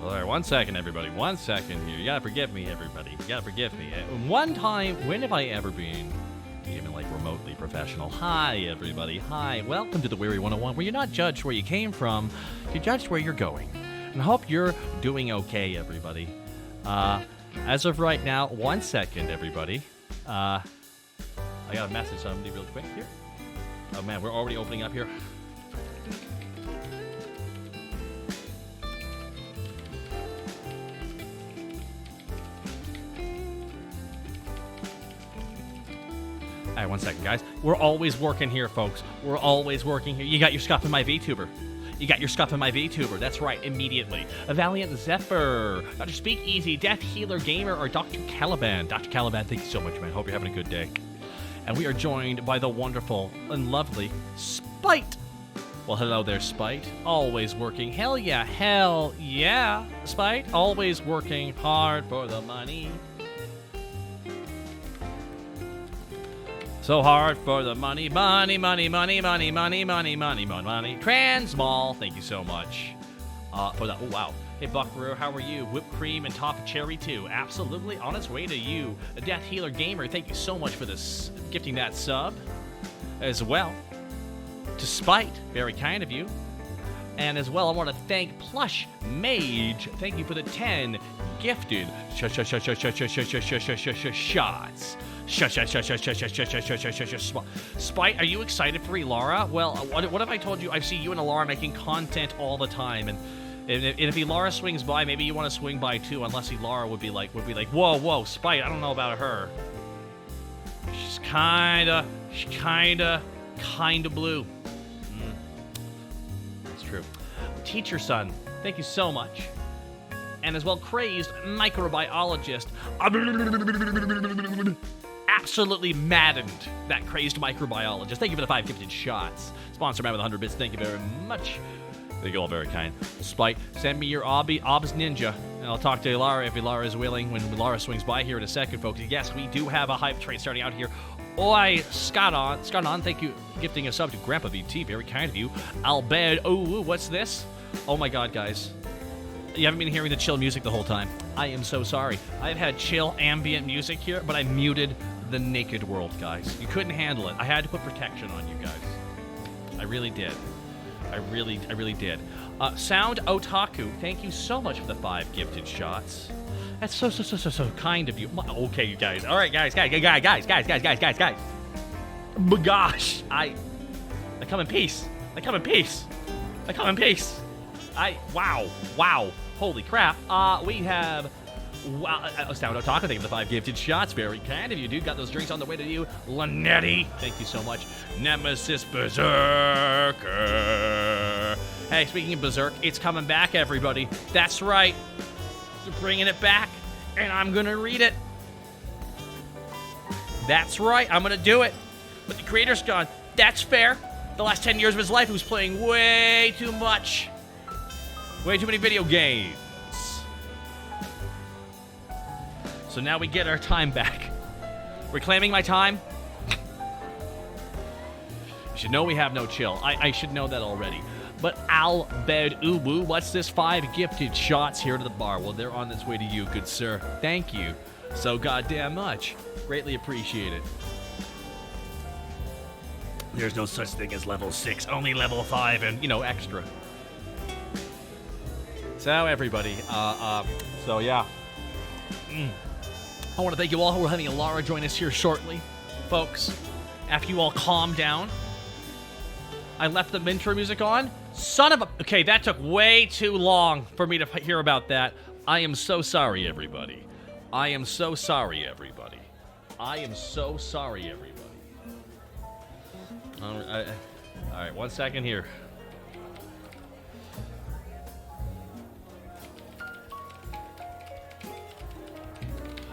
All right, 1 second, everybody. 1 second here. You gotta forgive me, everybody. You gotta forgive me. One time, when have I ever been even like remotely professional? Hi, everybody. Hi. Welcome to the Weary 101, where you're not judged where you came from, you're judged where you're going. And I hope you're doing okay, everybody. As of right now, 1 second, everybody. I got a message somebody real quick here. Oh man, we're already opening up here. All right, 1 second, guys. We're always working here, folks. We're always working here. You got your scuff in my VTuber. You got your scuff in my VTuber. That's right, immediately. A Valiant Zephyr, Dr. Speakeasy, Death Healer Gamer, or Dr. Caliban. Dr. Caliban, thank you so much, man. Hope you're having a good day. And we are joined by the wonderful and lovely Spite. Well, hello there, Spite. Always working. Hell yeah, Spite. Always working hard for the money. So hard for the money, money, money, money, money, money, money, money, money, money. Transmall, thank you so much for that. Oh, wow. Hey, Buckaroo, how are you? Whipped cream and top of cherry, too. Absolutely on its way to you. A Death Healer Gamer, thank you so much for this, gifting that sub as well. To Spite, very kind of you. And as well, I want to thank Plush Mage. Thank you for the 10 gifted shots. Spite, are you excited for Ilara? Well, what have I told you? I see you and Ilara making content all the time, and if Ilara swings by, maybe you want to swing by too. Unless Ilara would be like, whoa, Spite, I don't know about her. She's kinda blue. That's true. Teacher son, thank you so much. And as well, crazed microbiologist. Absolutely maddened, that crazed microbiologist. Thank you for the 5 gifted shots. Sponsor man with 100 bits. Thank you very much. Thank you all very kind. Spite, send me your Obs Ninja, and I'll talk to Ilara if Ilara is willing when Ilara swings by here in a second, folks. Yes, we do have a hype train starting out here. Oi, Scott on, thank you for gifting a sub to Grandpa VT. Very kind of you. Albed, oh, what's this? Oh my god, guys. You haven't been hearing the chill music the whole time. I am so sorry. I've had chill ambient music here, but I muted the naked world, guys. You couldn't handle it. I had to put protection on you guys. I really did. I really did. Sound Otaku, thank you so much for the 5 gifted shots. That's so kind of you. Okay, you guys. All right, guys. But gosh, I come in peace. Wow. Holy crap. We have Sound Otaku, thank you for the 5 gifted shots. Very kind of you, dude. Got those drinks on the way to you. Lanetti, thank you so much. Nemesis Berserker. Hey, speaking of Berserk, it's coming back, everybody. That's right. They're bringing it back, and I'm going to read it. That's right. I'm going to do it. But the creator's gone. That's fair. The last 10 years of his life, he was playing way too much. Way too many video games. So now we get our time back. Reclaiming my time. You should know we have no chill. I should know that already. But Albed Ubu, what's this? 5 gifted shots here to the bar. Well, they're on its way to you, good sir. Thank you so goddamn much. Greatly appreciate it. There's no such thing as level 6, only level 5 and, extra. So, everybody, so yeah. I want to thank you all who are having Ilara join us here shortly. Folks, after you all calm down, I left the intro music on. Son of a... Okay, that took way too long for me to hear about that. I am so sorry, everybody. All right, 1 second here.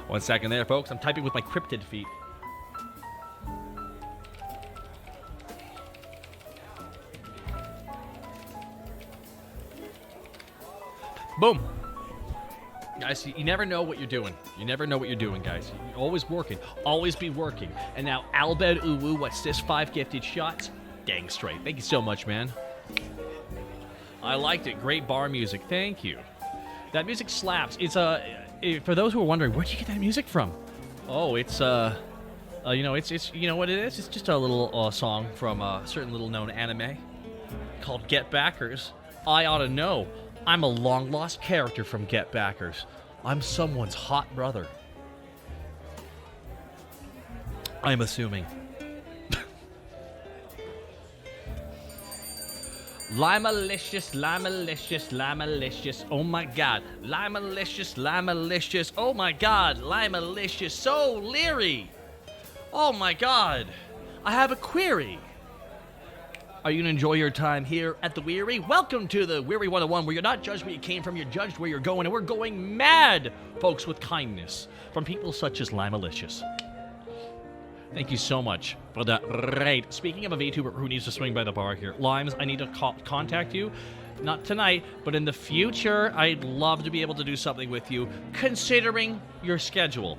One second there, folks. I'm typing with my cryptid feet. Boom. Guys, you never know what you're doing. Guys. You're always working. Always be working. And now, Albed Uwu, what's this? 5 gifted shots? Dang straight. Thank you so much, man. I liked it. Great bar music. Thank you. That music slaps. It's for those who are wondering, where'd you get that music from? Oh, it's it's you know what it is? It's just a little song from a certain little known anime called Get Backers. I ought to know. I'm a long lost character from Get Backers. I'm someone's hot brother. I'm assuming. Limalicious, limalicious, limalicious, oh my god. Limalicious, limalicious, oh my god. Limalicious, so leery. Oh my god. I have a query. Are you going to enjoy your time here at the Weary? Welcome to the Weary 101, where you're not judged where you came from, you're judged where you're going, and we're going mad, folks, with kindness from people such as Limalicious. Thank you so much for that raid. Speaking of a VTuber who needs to swing by the bar here, Limes, I need to contact you. Not tonight, but in the future, I'd love to be able to do something with you, considering your schedule.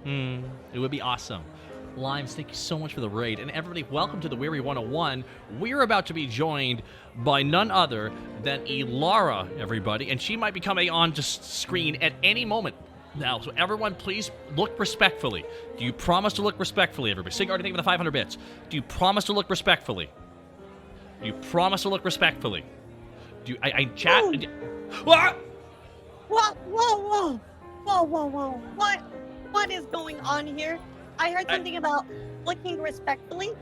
It would be awesome. Limes, thank you so much for the raid. And everybody, welcome to the Weary 101. We're about to be joined by none other than Ilara, everybody. And she might be coming on to screen at any moment. Now, so everyone, please look respectfully. Do you promise to look respectfully, everybody? Sigard, thank you for the 500 bits. Do you promise to look respectfully? Do you promise to look respectfully? Do you, I chat... What? Whoa. What is going on here? I heard something about looking respectfully.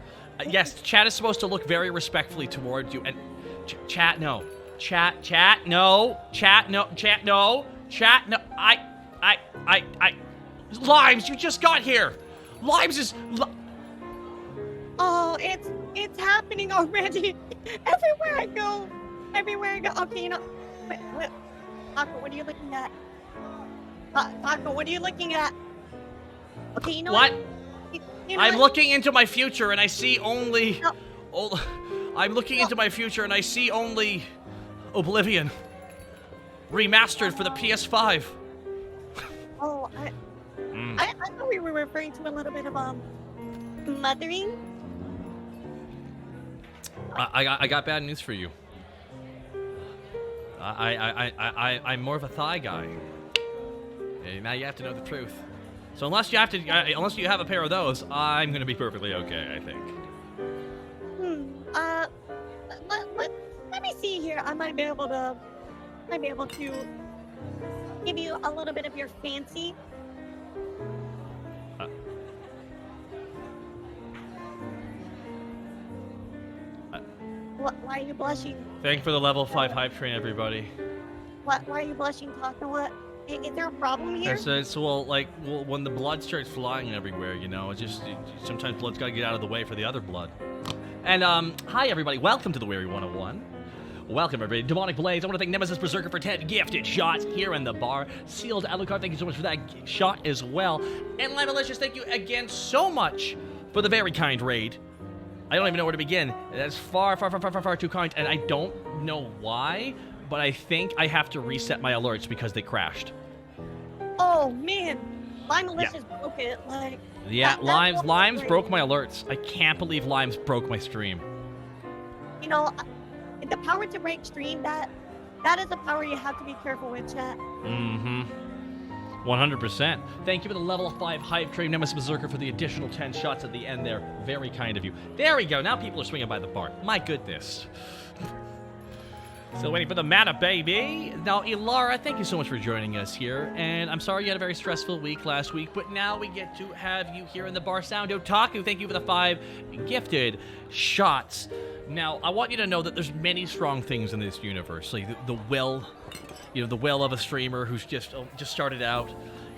Yes, chat is supposed to look very respectfully towards you. And chat, no. Chat, no. Chat, no. Chat, no. Chat, no. Limes, you just got here. Limes is... Oh, it's happening already. Everywhere I go. Okay, you know... Wait. Taco, what are you looking at? Taco, what are you looking at? Okay, you know what? I'm looking into my future and I see only... No. I'm looking into my future and I see only... Oblivion. Remastered for the PS5. Oh, I thought we were referring to a little bit of, mothering. I got bad news for you. I'm more of a thigh guy. And now you have to know the truth. So unless you have a pair of those, I'm gonna be perfectly okay, I think. Let me see here. I might be able to give you a little bit of your fancy. Why are you blushing? Thank you for the level 5 hype train, everybody. Why are you blushing, Taco? What? Is there a problem here? When the blood starts flying everywhere, you know, sometimes blood's gotta get out of the way for the other blood. And, hi everybody, welcome to the Weary 101. Welcome everybody, Demonic Blaze. I want to thank Nemesis Berserker for 10 gifted shots here in the bar. Sealed Alucard, thank you so much for that shot as well. And Limalicious, thank you again so much for the very kind raid. I don't even know where to begin. That's far too kind, and I don't know why, but I think I have to reset my alerts because they crashed. Oh man, Limalicious broke it. Yeah, Limes broke my alerts. I can't believe Limes broke my stream. You know, the power to break stream, that is a power you have to be careful with, chat. 100%. Thank you for the level 5 hype train, Nemesis Berserker, for the additional 10 shots at the end there. Very kind of you. There we go. Now people are swinging by the bar. My goodness. Still waiting for the mana, baby. Now, Ilara, thank you so much for joining us here. And I'm sorry you had a very stressful week last week, but now we get to have you here in the bar. Sound Otaku, thank you for the 5 gifted shots. Now, I want you to know that there's many strong things in this universe. Like the will of a streamer who's just started out.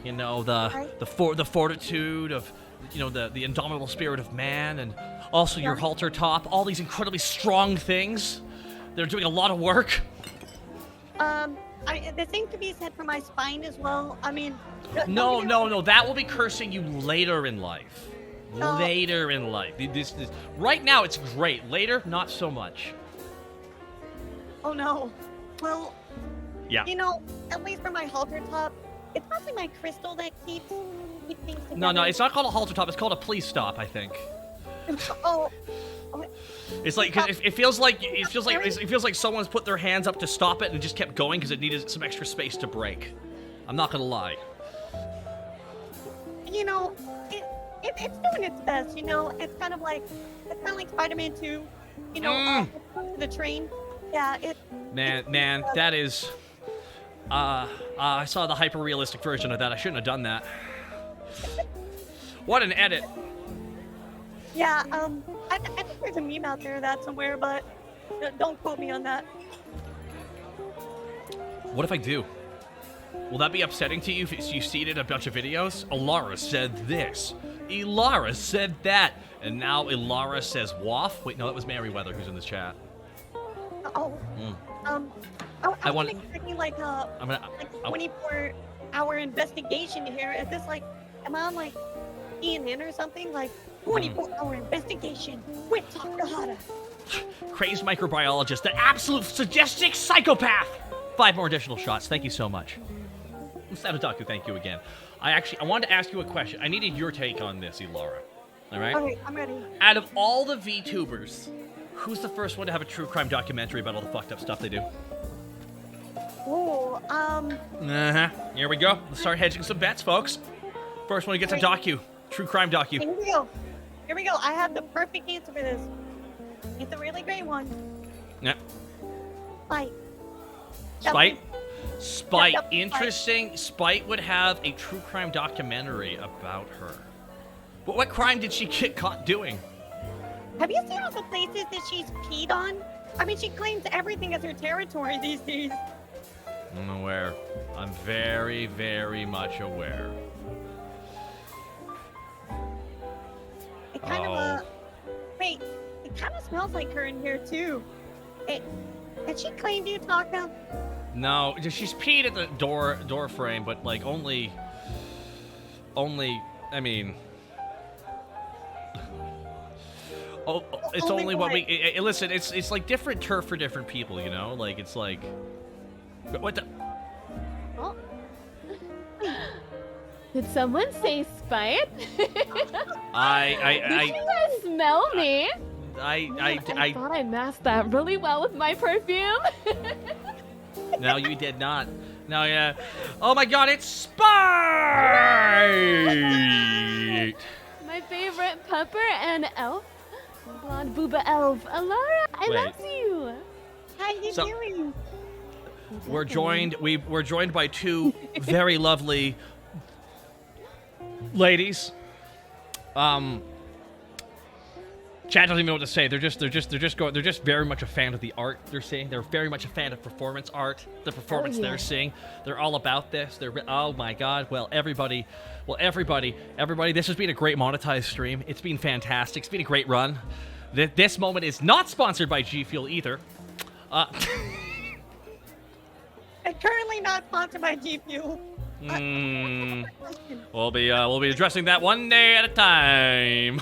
You know, the fortitude of, you know, the indomitable spirit of man, and also your halter top. All these incredibly strong things. They're doing a lot of work. The same could be said for my spine as well. I mean... No. That will be cursing you later in life. No. Later in life. This right now, it's great. Later, not so much. Oh, no. Well... Yeah. You know, at least for my halter top, it's probably my crystal that keeps things together. No, it's not called a halter top. It's called a please stop, I think. Oh, It's like, cause it feels like someone's put their hands up to stop it and just kept going because it needed some extra space to break. I'm not gonna lie. You know, it's doing its best. You know, it's kind of like Spider-Man 2. You know, the train. Yeah, Man, that is. I saw the hyper-realistic version of that. I shouldn't have done that. What an edit. Yeah, I think there's a meme out there of that somewhere, but don't quote me on that. What if I do? Will that be upsetting to you if you see it in a bunch of videos? Ilara said this. Ilara said that. And now Ilara says waff. Wait, no, that was Merryweather who's in this chat. I want expecting like a 24-hour investigation here. Is this like, am I on like CNN or something? Like 24-hour investigation with Takahata. Crazed microbiologist, the absolute sadistic psychopath. 5 more additional shots. Thank you so much. Sadataku, thank you again. I wanted to ask you a question. I needed your take on this, Ilara. All right? Okay, I'm ready. Out of all the VTubers, who's the first one to have a true crime documentary about all the fucked up stuff they do? Oh, Here we go. Let's start hedging some bets, folks. First one who gets a true crime docu. Here we go. I have the perfect answer for this. It's a really great one. Yeah. Spite. Interesting. Spite would have a true crime documentary about her. But what crime did she get caught doing? Have you seen all the places that she's peed on? I mean, she claims everything as her territory these days. I'm aware. I'm very, very much aware. It kind of, wait, it kind of smells like her in here, too. Had she claimed you, Taka? No, she's peed at the door frame, but, like, only, I mean... Oh, it's only what we... listen, it's like different turf for different people, you know? Like, it's like... What the... Oh. Did someone say spite? Did you guys smell me? I thought I masked that really well with my perfume. No, you did not. No, yeah. Oh my god, it's Spite! My favorite pupper and elf. Blonde booba elf. Alara, I love you. How you doing? We're joined by 2 very lovely ladies. Chat doesn't even know what to say. They're just very much a fan of the art they're seeing. They're very much a fan of performance art. The performance they're seeing. They're all about this. Oh my god. Well, everybody, this has been a great monetized stream. It's been fantastic. It's been a great run. This moment is not sponsored by G Fuel either. It's currently not sponsored by G Fuel. We'll be addressing that one day at a time.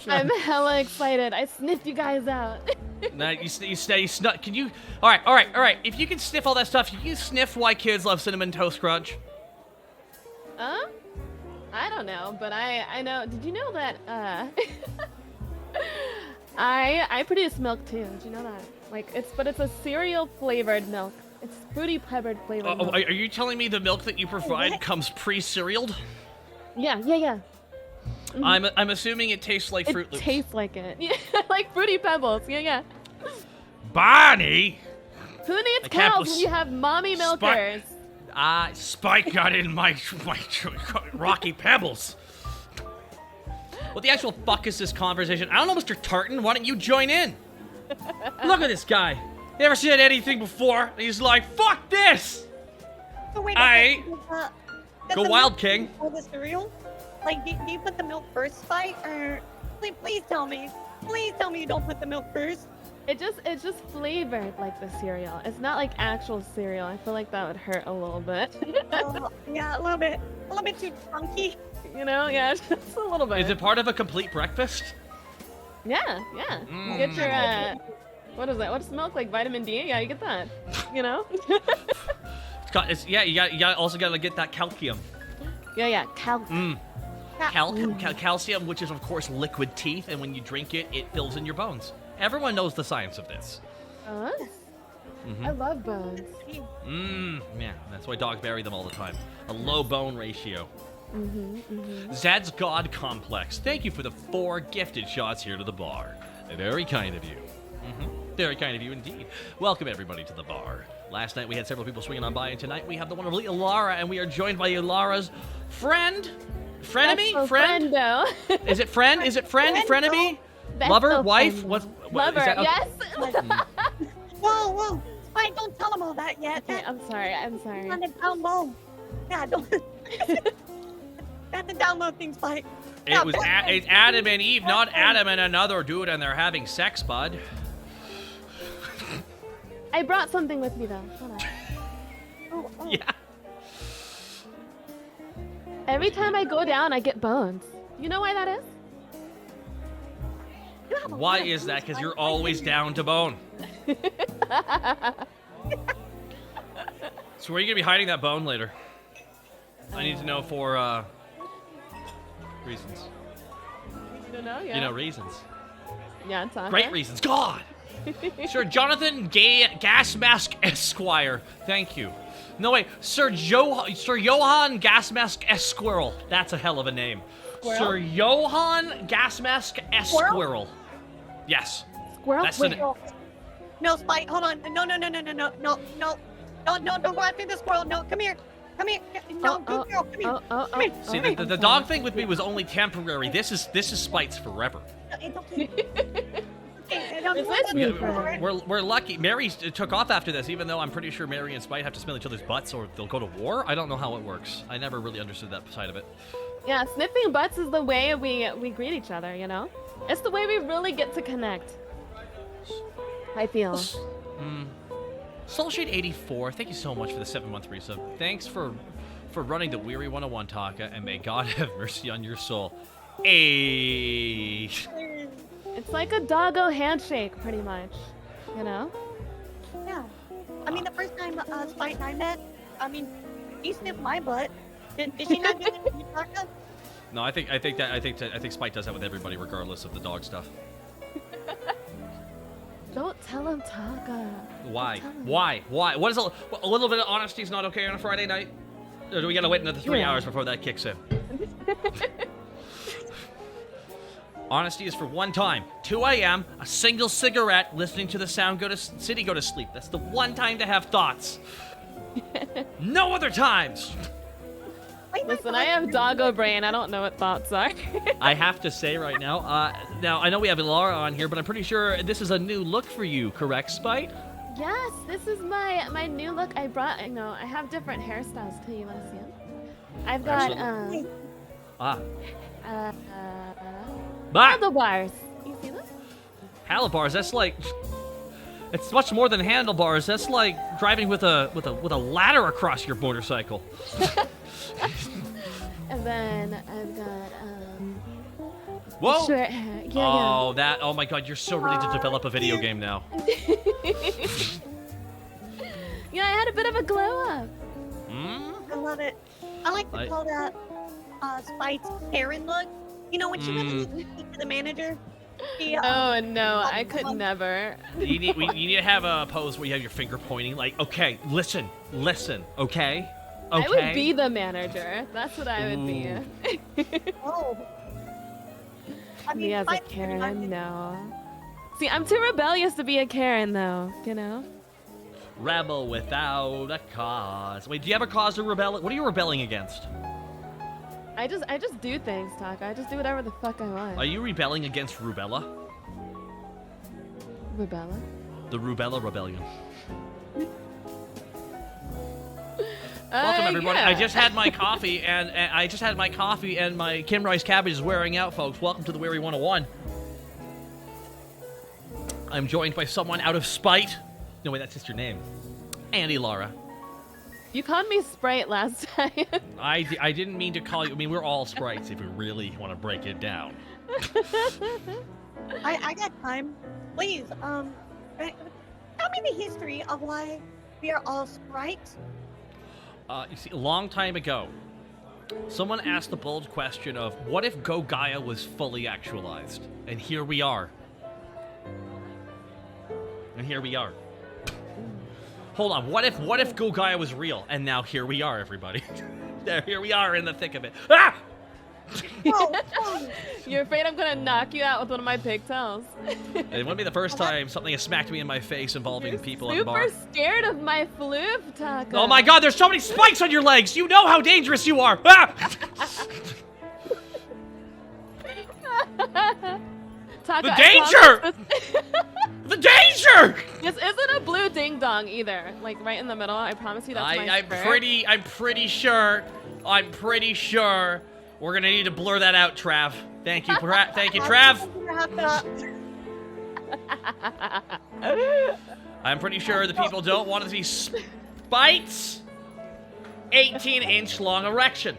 I'm hella excited. I sniffed you guys out. Now you snuff. Can you? All right. If you can sniff all that stuff, can you sniff why kids love Cinnamon Toast Crunch? I don't know, but I know. Did you know that? I produce milk too. Did you know that? Like it's a cereal flavored milk. It's fruity peppered flavored milk. Are you telling me the milk that you provide comes pre-cerealed? Yeah. Mm-hmm. I'm assuming it tastes like Fruit Loops. It tastes like it. Yeah, like Fruity Pebbles. Yeah. Bonnie! Who needs cows when you have mommy milkers? Spike got in my Rocky Pebbles. What the actual fuck is this conversation? I don't know, Mr. Tartan. Why don't you join in? Look at this guy. Never said anything before. And he's like, fuck this! So wait, Go Wild King. For the cereal? Like, do you put the milk first, Spike? Or please tell me. Please tell me you don't put the milk first. It's just flavored like the cereal. It's not like actual cereal. I feel like that would hurt a little bit. Yeah, a little bit too chunky. You know, yeah, just a little bit. Is it part of a complete breakfast? Yeah. Get your what is that? What's milk like? Vitamin D? Yeah, you get that. You know. You also gotta get that calcium. Yeah, calcium. Calcium, which is, of course, liquid teeth, and when you drink it, it fills in your bones. Everyone knows the science of this. I love bones. Yeah, that's why dogs bury them all the time. A low bone ratio. Zad's God Complex. Thank you for the 4 gifted shots here to the bar. Very kind of you. Very kind of you indeed. Welcome everybody to the bar. Last night we had several people swinging on by, and tonight we have the wonderful Ilara, and we are joined by Ilara's friend? Frenemy? Friend? Friendo. Is it friend? Is it friend? Frenemy? Best Lover? of Wife? friendo. What Lover, is that? yes. Whoa. Spike, don't tell him all that yet. Okay, I'm sorry. On the down low. Yeah, don't. That's the download thing, Spike. It's Adam and Eve, not Adam and another dude, and they're having sex, bud. I brought something with me though. Hold on. Yeah. Every time I go down, I get bones. You know why that is? Why is that? Because you're always down to bone. So where are you gonna be hiding that bone later? I need to know for reasons. You don't know? Yeah. You know reasons. Yeah, it's on. Great reasons. God. Sir Jonathan Gas Mask Esquire. Thank you. No wait, Sir Johann Gas Mask Esquirrel. That's a hell of a name. Squirrel? Sir Johann Gas Mask Esquirrel. Yes. Squirrel? That's the name. No, Spike, hold on. No, don't go after the squirrel. No, come here. No, good girl, come here. Come here. See, the dog thing with me was only temporary. This is Spite's forever. It's okay. We're lucky. Mary took off after this, even though I'm pretty sure Mary and Spite have to smell each other's butts or they'll go to war. I don't know how it works. I never really understood that side of it. Yeah, sniffing butts is the way we greet each other, you know? It's the way we really get to connect. I feel. Soulshade84, thank you so much for the 7-month resub. Thanks for running the Weary 101 Taka, and may God have mercy on your soul. Hey. It's like a doggo handshake, pretty much. You know? Yeah. I mean, the first time Spite and I met, I mean, he sniffed my butt. Did she not do that to you, Taka? No, I think Spite does that with everybody, regardless of the dog stuff. Don't tell him, Taka. Why? Why? What is a little bit of honesty is not okay on a Friday night? Or do we gotta wait another 3 hours before that kicks in? Honesty is for one time. 2 a.m., a single cigarette, listening to the sound go to sleep. That's the one time to have thoughts. No other times. Listen, I have doggo brain. I don't know what thoughts are. I have to say right now, now I know we have Ilara on here, but I'm pretty sure this is a new look for you, correct, Spite? Yes, this is my new look. I brought, I have different hairstyles too. You want to see them? I've got, handlebars. You see this? Handlebars, that's like, it's much more than handlebars. That's like driving with a ladder across your motorcycle. And then I've got whoa! short hair. Oh my God, you're so ready to develop a video game now. Yeah, I had a bit of a glow up. I love it. I like to call that Spite's Karen look. You know, when she really speaks to the manager. Oh no, I could never. You need to have a pose where you have your finger pointing, like, okay, listen, okay? I would be the manager. That's what I would be. Oh. I mean, me as a Karen, no. See, I'm too rebellious to be a Karen, though. You know. Rebel without a cause. Wait, do you have a cause to rebel? What are you rebelling against? I just do things, Taka. I just do whatever the fuck I want. Are you rebelling against Rubella? Rubella? The Rubella Rebellion. Welcome everybody. Yeah. I just had my coffee and my Kim Rice cabbage is wearing out, folks. Welcome to the Weary 101. I'm joined by someone out of spite. No, wait, that's just your name. Andy Lara. You called me Sprite last time. I didn't mean to call you. I mean, we're all sprites if we really want to break it down. I got time. Please, tell me the history of why we are all sprites. You see, a long time ago, Someone asked the bold question of, what if Go Gaia was fully actualized? And here we are. And here we are. Hold on, what if Go Gaia was real? And now here we are, everybody. Here we are in the thick of it. Ah! You're afraid I'm gonna knock you out with one of my pigtails? It wouldn't be the first time something has smacked me in my face involving people at the bar. Super scared of my floof, Taco. Oh my god, there's so many spikes on your legs! You know how dangerous you are! Ah! Taco, The danger! The danger! This isn't a blue ding dong either. Like right in the middle. I promise you that's my I'm skirt. pretty sure we're gonna need to blur that out, Trav. Thank you, thank you, Trav. I'm pretty sure the people don't want to see spikes. 18-inch long erection.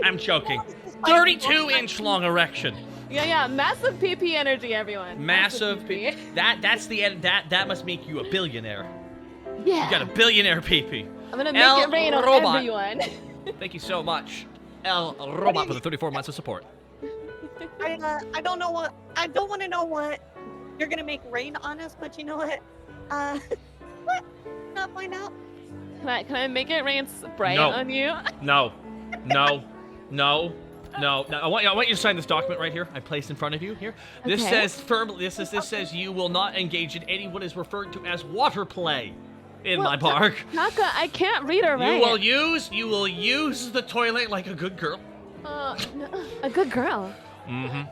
I'm joking. 32-inch long erection. Yeah, massive PP energy, everyone. Massive PP. That's the end. That must make you a billionaire. Yeah. You got a billionaire PP. I'm gonna make it rain on everyone. Thank you so much, El Robot, for the 34 months of support. I don't know what. I don't want to know what you're gonna make rain on us, but you know what? What? Not find out. Can I make it rain Sprite No. on you? No. I want you to sign this document right here. I placed in front of you here. This Okay. says firmly. This says you will not engage in any what is referred to as water play in my park. Taka, I can't read or write. You will use the toilet like a good girl. No, a good girl. Mm-hmm.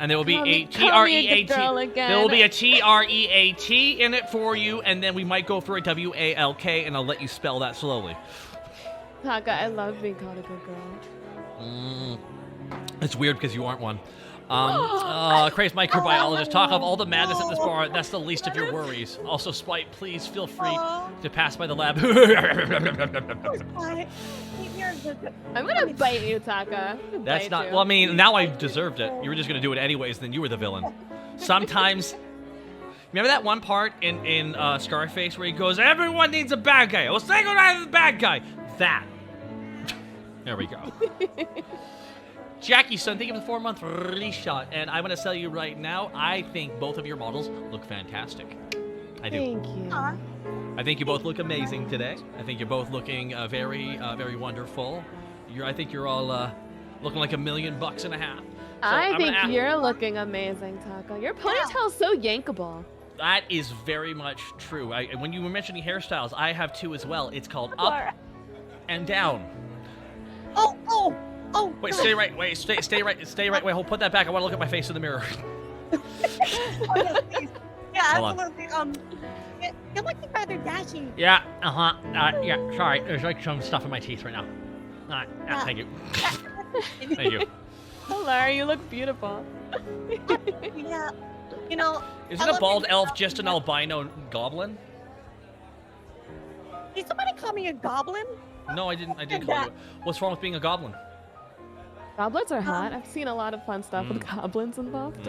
And there will be Call a me a T-R-E-A-T. good girl again. There will be a T-R-E-A-T in it for you, and then we might go for a W-A-L-K, and I'll let you spell that slowly. Taka, I love being called a good girl. It's weird because you aren't one. Crazed microbiologist, talk of all the madness at this bar. That's the least of your worries. Also, Spite, please feel free to pass by the lab. I'm gonna bite you, Taka. That's not. Well, I mean, now I deserved it. You were just gonna do it anyways. Then you were the villain. Sometimes. Remember that one part in Scarface where he goes, "Everyone needs a bad guy. Well, say goodbye to the bad guy." That. There we go. Jackie, son, thank you for the 4-month release shot. And I'm going to tell you right now, I think both of your models look fantastic. I do. Thank you. I think you both look amazing today. I think you're both looking very wonderful. I think you're all looking like $1.5 million. So I think you're looking amazing, Taka. Your ponytail's so yankable. That is very much true. When you were mentioning hairstyles, I have two as well. It's called up and down. Oh, wait, God. stay right. Wait, stay right. Wait, hold, put that back. I want to look at my face in the mirror. Oh, yeah, please. Yeah, Hold absolutely. You're looking rather dashing. Yeah, yeah, sorry. There's like some stuff in my teeth right now. Thank you. Thank you. Lara, you look beautiful. Yeah, you know. Isn't a bald elf just an albino goblin? Did somebody call me a goblin? No, I didn't call you. What's wrong with being a goblin? Goblins are hot. I've seen a lot of fun stuff with goblins involved.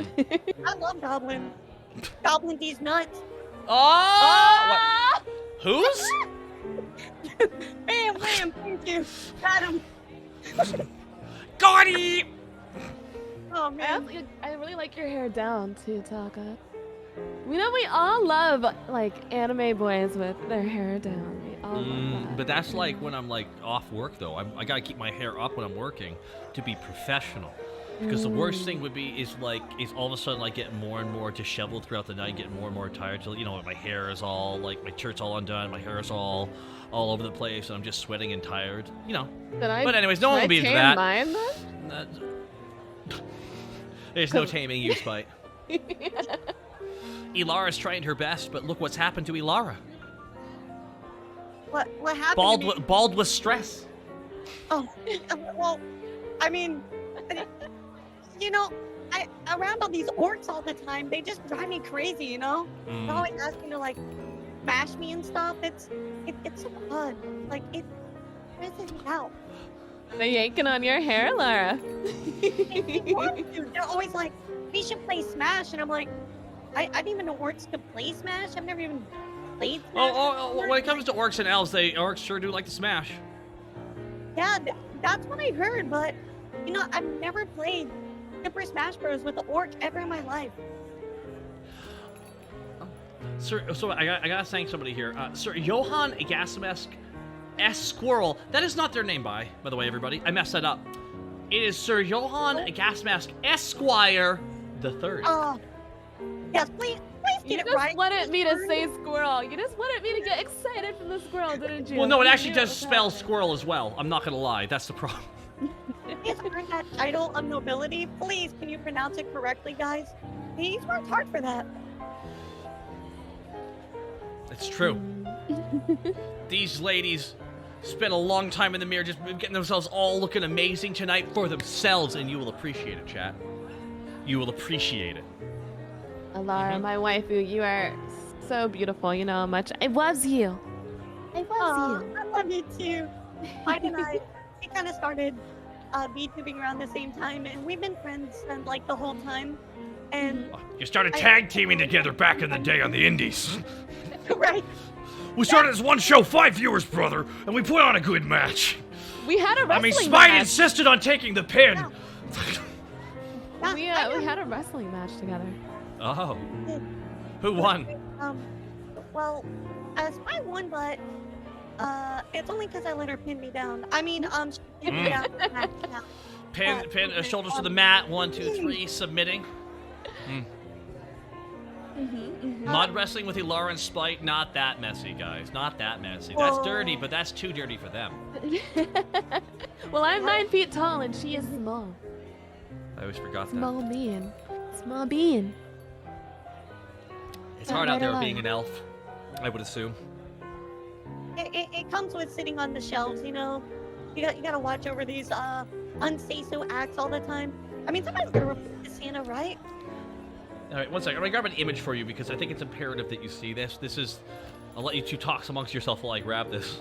I love goblin. Goblin these nuts. Oh! What? Whose? Bam, bam, thank you. Got him. Got it! Oh man. I really like your hair down too, Taka. We know we all love like anime boys with their hair down. We all love that. But that's like when I'm like off work though. I gotta keep my hair up when I'm working to be professional. Because the worst thing would be is all of a sudden like getting more and more disheveled throughout the night, getting more and more tired till my hair is all like my shirt's all undone, my hair is all over the place, and I'm just sweating and tired. But anyways, no one will be into that. Mine, There's no taming you, Spite. Ilara's trying her best, but look what's happened to Ilara. What happened to me? Bald with stress. Oh, well, I mean, around all these orcs all the time, they just drive me crazy, They're always asking to, like, smash me and stuff. It's so fun. Like, it stresses me out. They're yanking on your hair, Lara. They want to. They're always like, we should play Smash, and I'm like, I didn't even know orcs could play Smash. I've never even played Smash. Oh, when it comes to orcs and elves, orcs sure do like to smash. Yeah, that's what I heard, but you know, I've never played Super Smash Bros. With an orc ever in my life. Sir, so I gotta thank somebody here. Sir Johann Gasimesk S. Squirrel. That is not their name, by the way, everybody. I messed that up. It is Sir Johann Gasimesk Esquire the Third. Yes, please You get it just right. wanted me to say squirrel. You just wanted me to get excited from the squirrel, didn't you? Well, no, it You actually knew does was spell happening. squirrel as well. I'm not gonna lie. That's the problem. Please earn that title of nobility. Please, can you pronounce it correctly, guys? He's worked hard for that. It's true. These ladies spent a long time in the mirror just getting themselves all looking amazing tonight for themselves, and you will appreciate it, chat. You will appreciate it. Alara, my waifu, you are so beautiful. You know how much I loves you. I loves you. I love you too. Mike and I, we kind of started VTubing around the same time, and we've been friends since like the whole time. And You started tag teaming together back in the day on the indies. right, We started as one show, 5 viewers, brother, and we put on a good match. We had a I wrestling mean, Spite match. insisted on taking the pin. We had a wrestling match together. Oh. Who won? well, Spy won, but it's only because I let her pin me down. I mean, she pinned me down. Pin, shoulders to the mat. 1, 2, 3, submitting. Mud wrestling with Elara and Spite, not that messy, guys. Not that messy. That's dirty, but that's too dirty for them. Well, I'm 9 feet tall and she is small. I always forgot that. Small being. Small being. It's hard out there being an elf, I would assume. It comes with sitting on the shelves, you know. You gotta watch over these unsay-so acts all the time. I mean, sometimes they're reported to Santa, right? All right, one second. I'm gonna grab an image for you because I think it's imperative that you see this. This is. I'll let you two talk amongst yourself while I grab this.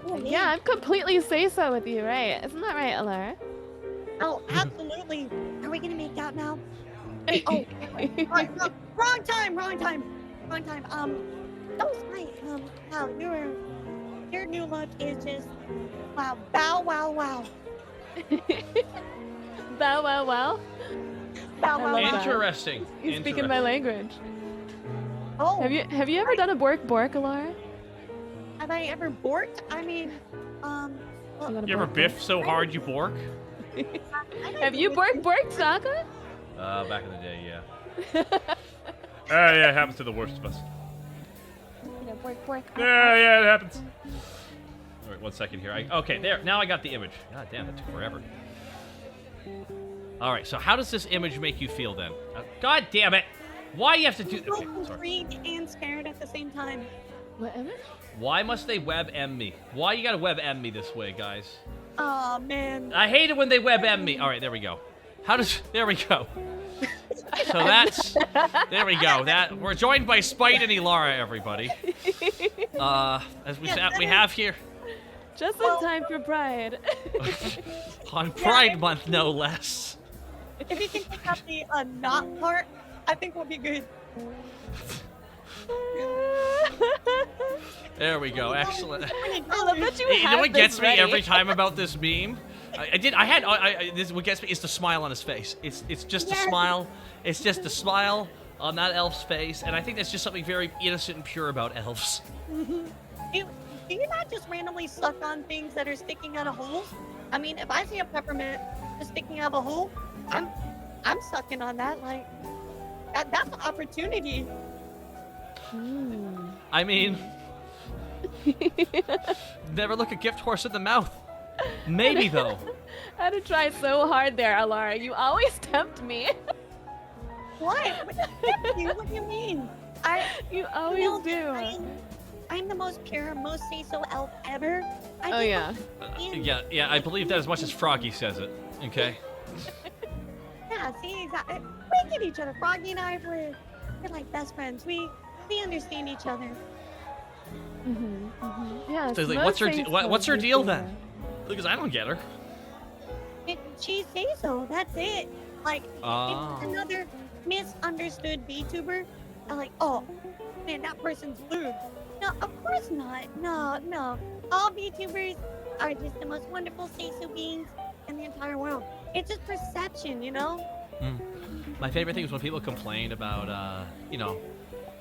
Oh, Yeah, I'm completely say-so with you, right? Isn't that right, Alara? Oh, absolutely. Are we gonna make out now? Oh, wrong time. Don't fight. Wow, your new look is just wow. Bow wow. Bow wow wow. Bow I wow. love Wow. that. Interesting. You speak in my language. Oh, Have you ever done a bork, Alara? have I ever borked? I mean, well, got a You ever bork, biff so hard you bork? Have you bork, Saka? Back in the day, yeah. Yeah, it happens to the worst of us. Bork. Yeah, it happens. All right, one second here. Okay, there. Now I got the image. God damn, it took forever. All right, so how does this image make you feel then? God damn it! Why do you have to do? so Okay, sorry. intrigued and scared at the same time. What image? Why must they WebM me? Why you gotta WebM me this way, guys? Oh man. I hate it when they WebM me. All right, there we go. How does? There we go. So that's. There we go. That we're joined by Spite and Elara, everybody. As we have here Just in time for Pride. on Pride Month, no less. If you can pick up the not part, I think we'll be good. There we go. Excellent. I love that you You have know what this gets me ready. every time about this meme? This what gets me is the smile on his face. It's just a Yes. smile. It's just a smile on that elf's face, and I think that's just something very innocent and pure about elves. Do you not just randomly suck on things that are sticking out of holes? I mean, if I see a peppermint just sticking out of a hole, I'm sucking on that. Like that's an opportunity. I mean, never look a gift horse in the mouth. Maybe though. I had to try so hard there, Alara. You always tempt me. What? What do you mean? You always No, do. I'm the most pure, most say-so elf ever. Oh yeah. Yeah. I believe that as much as Froggy says it. Okay. Yeah, see, exactly. We get each other. Froggy and I, we're like best friends. We understand each other. Yeah. So, like, what's her deal then? Because I don't get her. She say so. That's it. Like, Ah. it's another misunderstood VTuber. I'm like, oh, man, that person's lewd. No, of course not. No. All VTubers are just the most wonderful seisu beings in the entire world. It's just perception, you know? My favorite thing is when people complain about,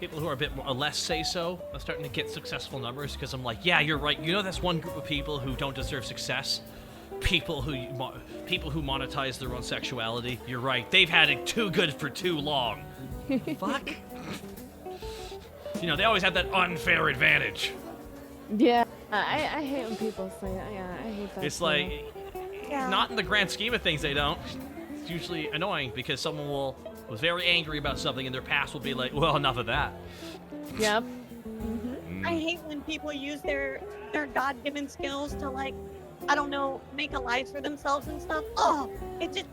people who are a bit more, less say-so are starting to get successful numbers, because I'm like, yeah, you're right. You know, that's one group of people who don't deserve success. People who monetize their own sexuality. You're right. They've had it too good for too long. Fuck. They always have that unfair advantage. Yeah, I hate when people say that. Yeah, I hate that. It's too. like, not in the grand scheme of things, they don't. It's usually annoying because someone was very angry about something in their past will be like, well, enough of that. Yep. I hate when people use their God-given skills to, like, I don't know, make a life for themselves and stuff. Oh, it just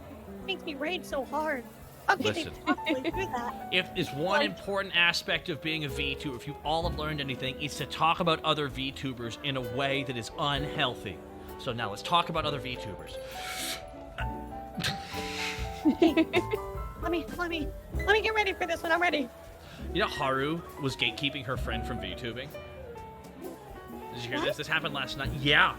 makes me rage so hard. How can they Listen. possibly do that? If there's one important aspect of being a VTuber, if you all have learned anything, it's to talk about other VTubers in a way that is unhealthy. So now let's talk about other VTubers. Let me get ready for this one. I'm ready. You know Haru was gatekeeping her friend from VTubing? Did you hear this? This happened last night. Yeah.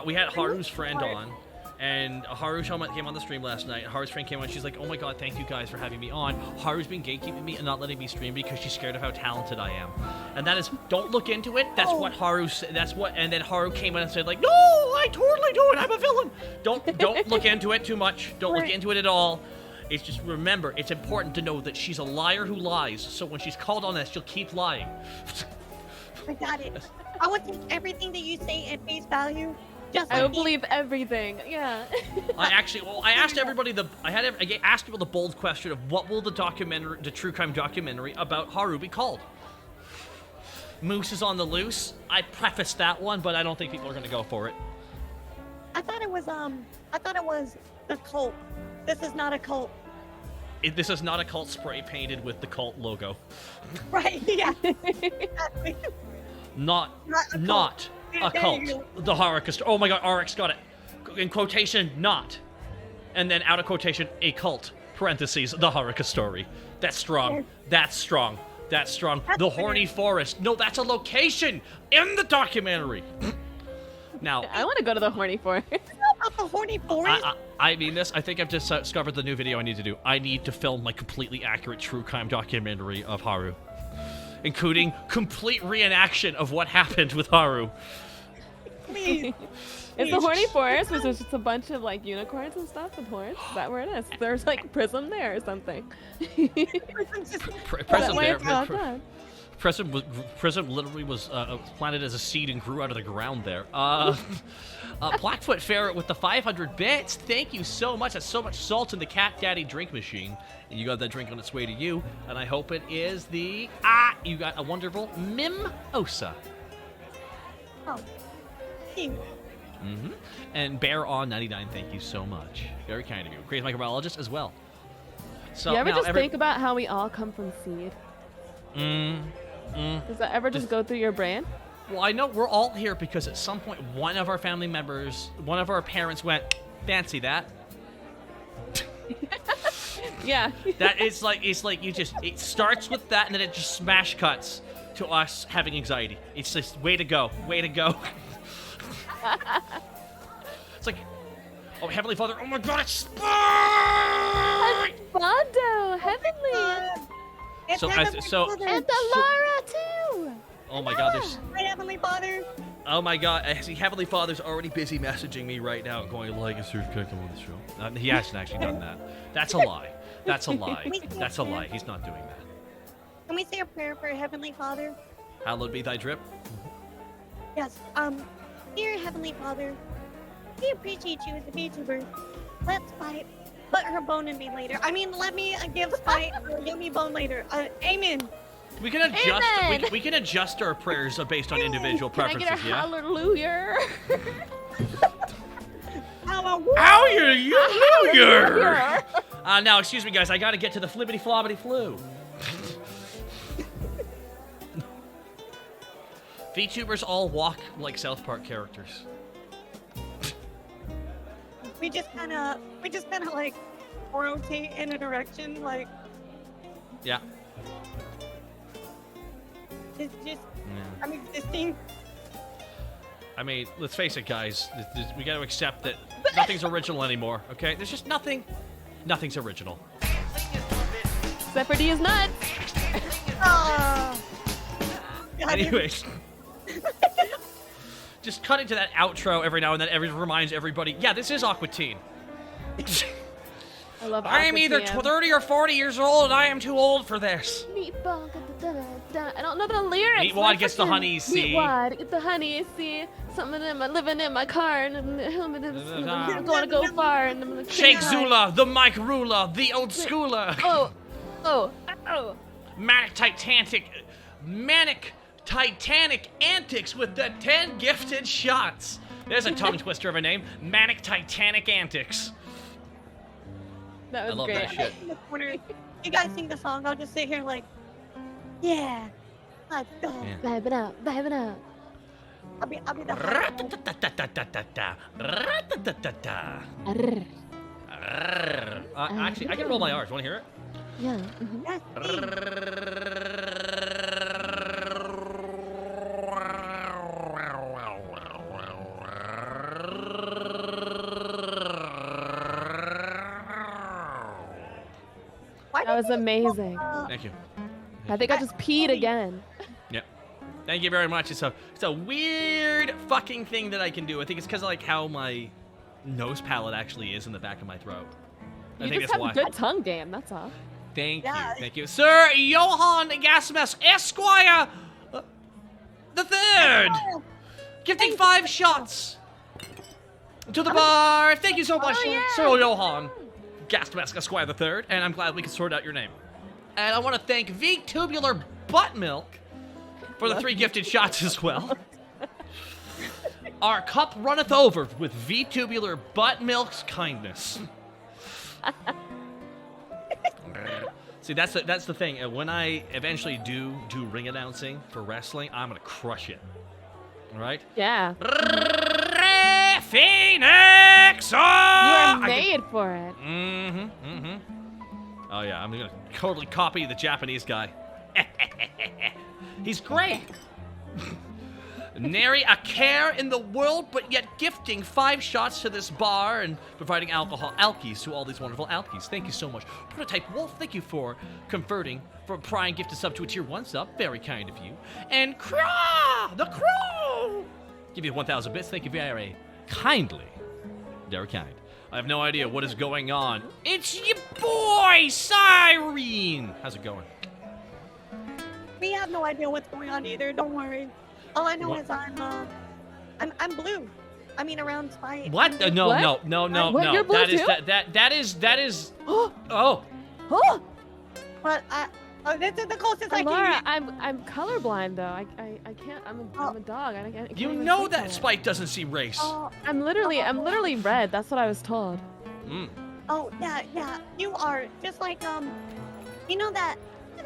We had Haru's friend on, and Haru came on the stream last night. Haru's friend came on. She's like, "Oh my god, thank you guys for having me on." Haru's been gatekeeping me and not letting me stream because she's scared of how talented I am. And that is, don't look into it. That's what Haru said. And then Haru came in and said, like, "No, I totally do it. I'm a villain." Don't look into it too much. Don't look into it at all. It's just, remember, it's important to know that she's a liar who lies. So when she's called on this, she'll keep lying. I got it. I would take everything that you say at face value. Just I like would believe everything. Yeah. I asked everybody I asked people the bold question of what will the true crime documentary about Haru be called? Moose is on the loose. I prefaced that one, but I don't think people are going to go for it. I thought it was the cult. This is not a cult. This is not a cult spray painted with the cult logo. Right? Yeah. Exactly. Not a cult. The Haruka story. Oh my god, RX got it. In quotation, not. And then out of quotation, a cult. Parentheses, the Haruka story. That's strong. That's strong. That's strong. The Horny Forest. No, that's a location in the documentary. Now, I want to go to the Horny Forest. About the Horny Forest. I mean this. I think I've just discovered the new video I need to do. I need to film my completely accurate true crime documentary of Haru, including complete reenaction of what happened with Haru. Please. It's the Horny Forest, which is just a bunch of like unicorns and stuff with horns. Is that where it is? There's like Prism there or something. Prism Why there. it's not done. Prism literally was planted as a seed and grew out of the ground there. Blackfoot Ferret with the 500 bits. Thank you so much. That's so much salt in the Cat Daddy drink machine. And you got that drink on its way to you. And I hope it is you got a wonderful Mimosa. Oh. Cute. And Bear on 99, thank you so much. Very kind of you. Crazy microbiologist as well. So You ever now just think about how we all come from seed? Does that ever just go through your brain? Well, I know we're all here because at some point one of our family members, one of our parents went, fancy that. Yeah. It's like it starts with that and then it just smash cuts to us having anxiety. It's just way to go. It's like, oh, Heavenly Father, oh my god, it's Bondo, Heavenly. It's So- Heavenly so- Father. And the Lara too. Oh my god, there's Right, Heavenly Father. oh my god, I see Heavenly Father's already busy messaging me right now going like, is there come on the show? He hasn't actually done that. That's a lie. That's a lie. That's a lie. He's not doing that. Can we say a prayer for Heavenly Father? Hallowed be thy drip. Yes. Dear Heavenly Father, we appreciate you as a VTuber. Let's fight. Put her bone in me later. I mean, let me give Spite a yummy bone later. Amen. We can adjust. Amen. We can adjust our prayers based on individual Can I preferences. get a hallelujah? Hallelujah! Now, excuse me, guys. I gotta get to the flibbity flobbity flu. VTubers all walk like South Park characters. We just kind of like rotate in a direction, like Yeah. it's just I'm existing. I mean, let's face it, guys. We got to accept that nothing's original anymore. Okay, there's just nothing. Nothing's original. Except for D's nuts. Oh. Anyways, just cut into that outro every now and then. Reminds everybody, yeah, this is Aqua Teen. I love I am either 30 or 40 years old, and I am too old for this. Meatball, I don't know the lyrics. Meatwad gets the honey, see. Meatwad, get the honey, see. Something in my living in my car, and I'm going to go far, and I'm gonna Shake Zula, the Mike Ruler, the old schooler. Oh. Manic Titanic antics with the 10 gifted shots. There's a tongue twister of a name. Manic Titanic antics. That was I love great. that shit. You guys sing the song, I'll just sit here like, yeah, let's go. Yeah. Vibing out. I'll be the Arr. Actually, I can roll my R's. Want to hear it? Yeah. Yes, please. That was amazing. Thank you. I think I just peed again. Yep. Thank you very much. It's a weird fucking thing that I can do. I think it's because of like how my nose palate actually is in the back of my throat. I You think just that's have why. a good tongue game, that's all. Thank Yeah. you. Thank you. Sir Johann Gasmus Esquire the Third. Gifting 5 shots to the bar. Thank you so much, yeah. Sir Johann Gasmus Esquire the Third. And I'm glad we could sort out your name. And I want to thank VTuber Butt Milk for the 3 gifted shots as well. Our cup runneth over with VTuber Butt Milk's kindness. See, that's the thing. When I eventually do ring announcing for wrestling, I'm gonna crush it. All right? Yeah. Phoenix! You are made for it. Oh yeah, I'm gonna totally copy the Japanese guy. He's great. Nary a care in the world, but yet gifting 5 shots to this bar and providing alcohol alkies to all these wonderful alkies. Thank you so much. Prototype Wolf, thank you for converting from Prime gifted sub to a tier 1 sub. Very kind of you. And Craw, the Crow, give you 1,000 bits. Thank you very kindly. Very kind. I have no idea what is going on. It's your boy, Cyrene. How's it going? We have no idea what's going on either, don't worry. All I know is I'm blue. I mean, around Spite. What? No. What? No. You're blue too? That is. Oh. Oh! But this is the closest I Laura, can I'm colorblind though. I can't. I'm a dog. I can't You even know see that color. Spike doesn't see race. I'm literally red. That's what I was told. Oh, yeah. You are just like, you know that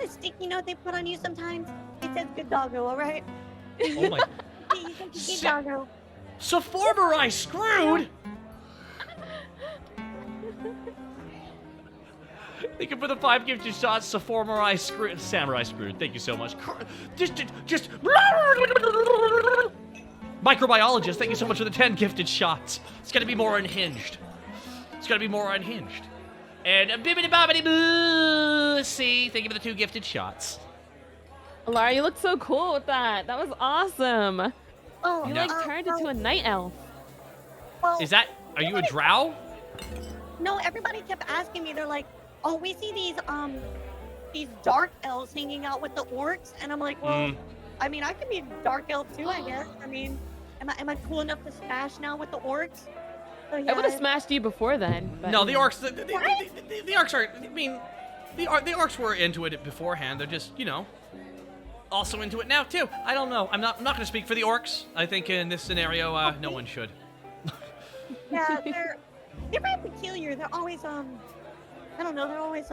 sticky note they put on you sometimes? It says good doggo, alright? Oh my. Good doggo. So former I screwed. Thank you for the 5 gifted shots. So former I screwed. Samurai screwed. Thank you so much. Just. Microbiologist. Thank you so much for the 10 gifted shots. It's gonna be more unhinged. And bibbidi bobbidi boo. See, thank you for the 2 gifted shots. Laura, you look so cool with that. That was awesome. Oh, You like turned into a night elf. well, Are you a drow? No, everybody kept asking me. They're like, "Oh, we see these dark elves hanging out with the orcs," and I'm like, "Well, I mean, I could be a dark elf too, I guess. I mean, am I cool enough to smash now with the orcs?" So, yeah, I would have smashed you before then. But No, the orcs. The orcs are. I mean, the orcs were into it beforehand. They're just, also into it now too. I don't know. I'm not going to speak for the orcs. I think in this scenario, no one should. yeah, they're very peculiar. They're always I don't know. They're always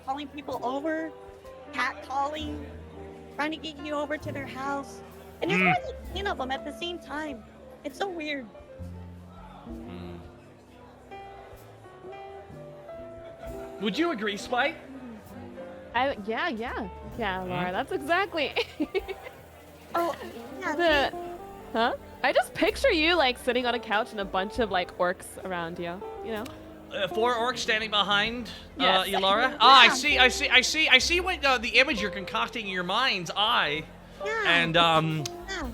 calling people over, catcalling, trying to get you over to their house, and there's more than 10 of them at the same time. It's so weird. Would you agree, Spike? Yeah, Laura, that's exactly. Oh, yeah. the Huh? I just picture you like sitting on a couch and a bunch of like orcs around you. You know? 4 orcs standing behind Yes. Elara. Ah, I see what the image you're concocting in your mind's eye. Yeah. And Yeah.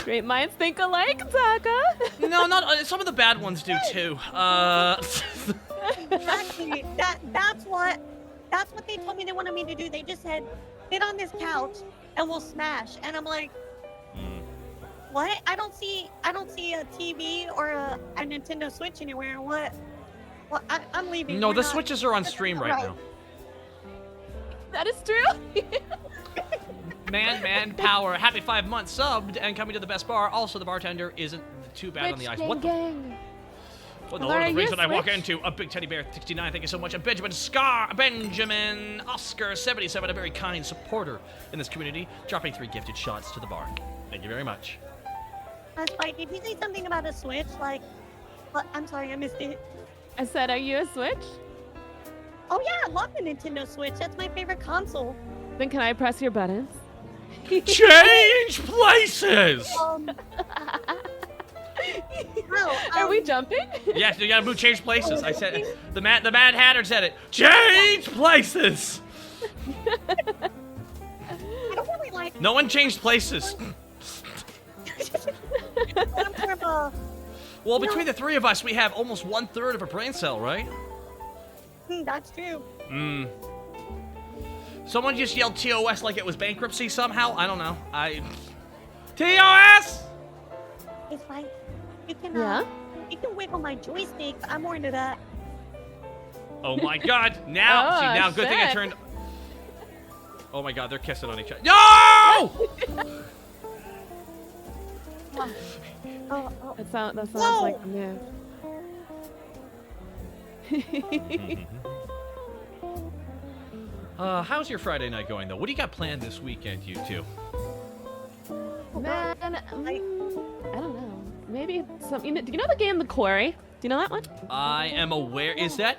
Great minds think alike, Taka. no, not some of the bad ones do too. Exactly. That's what they told me they wanted me to do. They just said, sit on this couch and we'll smash. And I'm like, what? I don't see a TV or a Nintendo Switch anywhere. What? Well, I'm leaving. No, We're the not- switches are on stream right now. That is true. Man, power. Happy 5 months subbed and coming to the best bar. Also, the bartender isn't too bad on the ice. Gang, What the? gang. What the Laura, Lord of the Rings you're that I walk Switch? into? A big teddy bear 69. Thank you so much. And Benjamin Oscar 77, a very kind supporter in this community, dropping 3 gifted shots to the bar. Thank you very much. Spike, did you say something about a Switch? Like, what? I'm sorry, I missed it. I said, are you a Switch? Oh yeah, I love the Nintendo Switch. That's my favorite console. Then can I press your buttons? Change places. Well, Are we jumping? Yes, you gotta move. Change places. I said the Mad Hatter said it. Change places. I don't really like. No one changed places. I'm more of a. Well, between the 3 of us, we have almost 1/3 of a brain cell, right? That's true. Someone just yelled TOS like it was bankruptcy somehow. I don't know. TOS! It's like you can Yeah? you can wiggle my joystick. I'm more into that. Oh my God! Now, Oh, see, now, good thing I shit. turned. Oh my God, they're kissing on each other. No! Oh. That sounds Whoa. like a move. How's your Friday night going though? What do you got planned this weekend, you two? Man, I don't know. Maybe some. Do you know the game The Quarry? Do you know that one? I am aware. Is that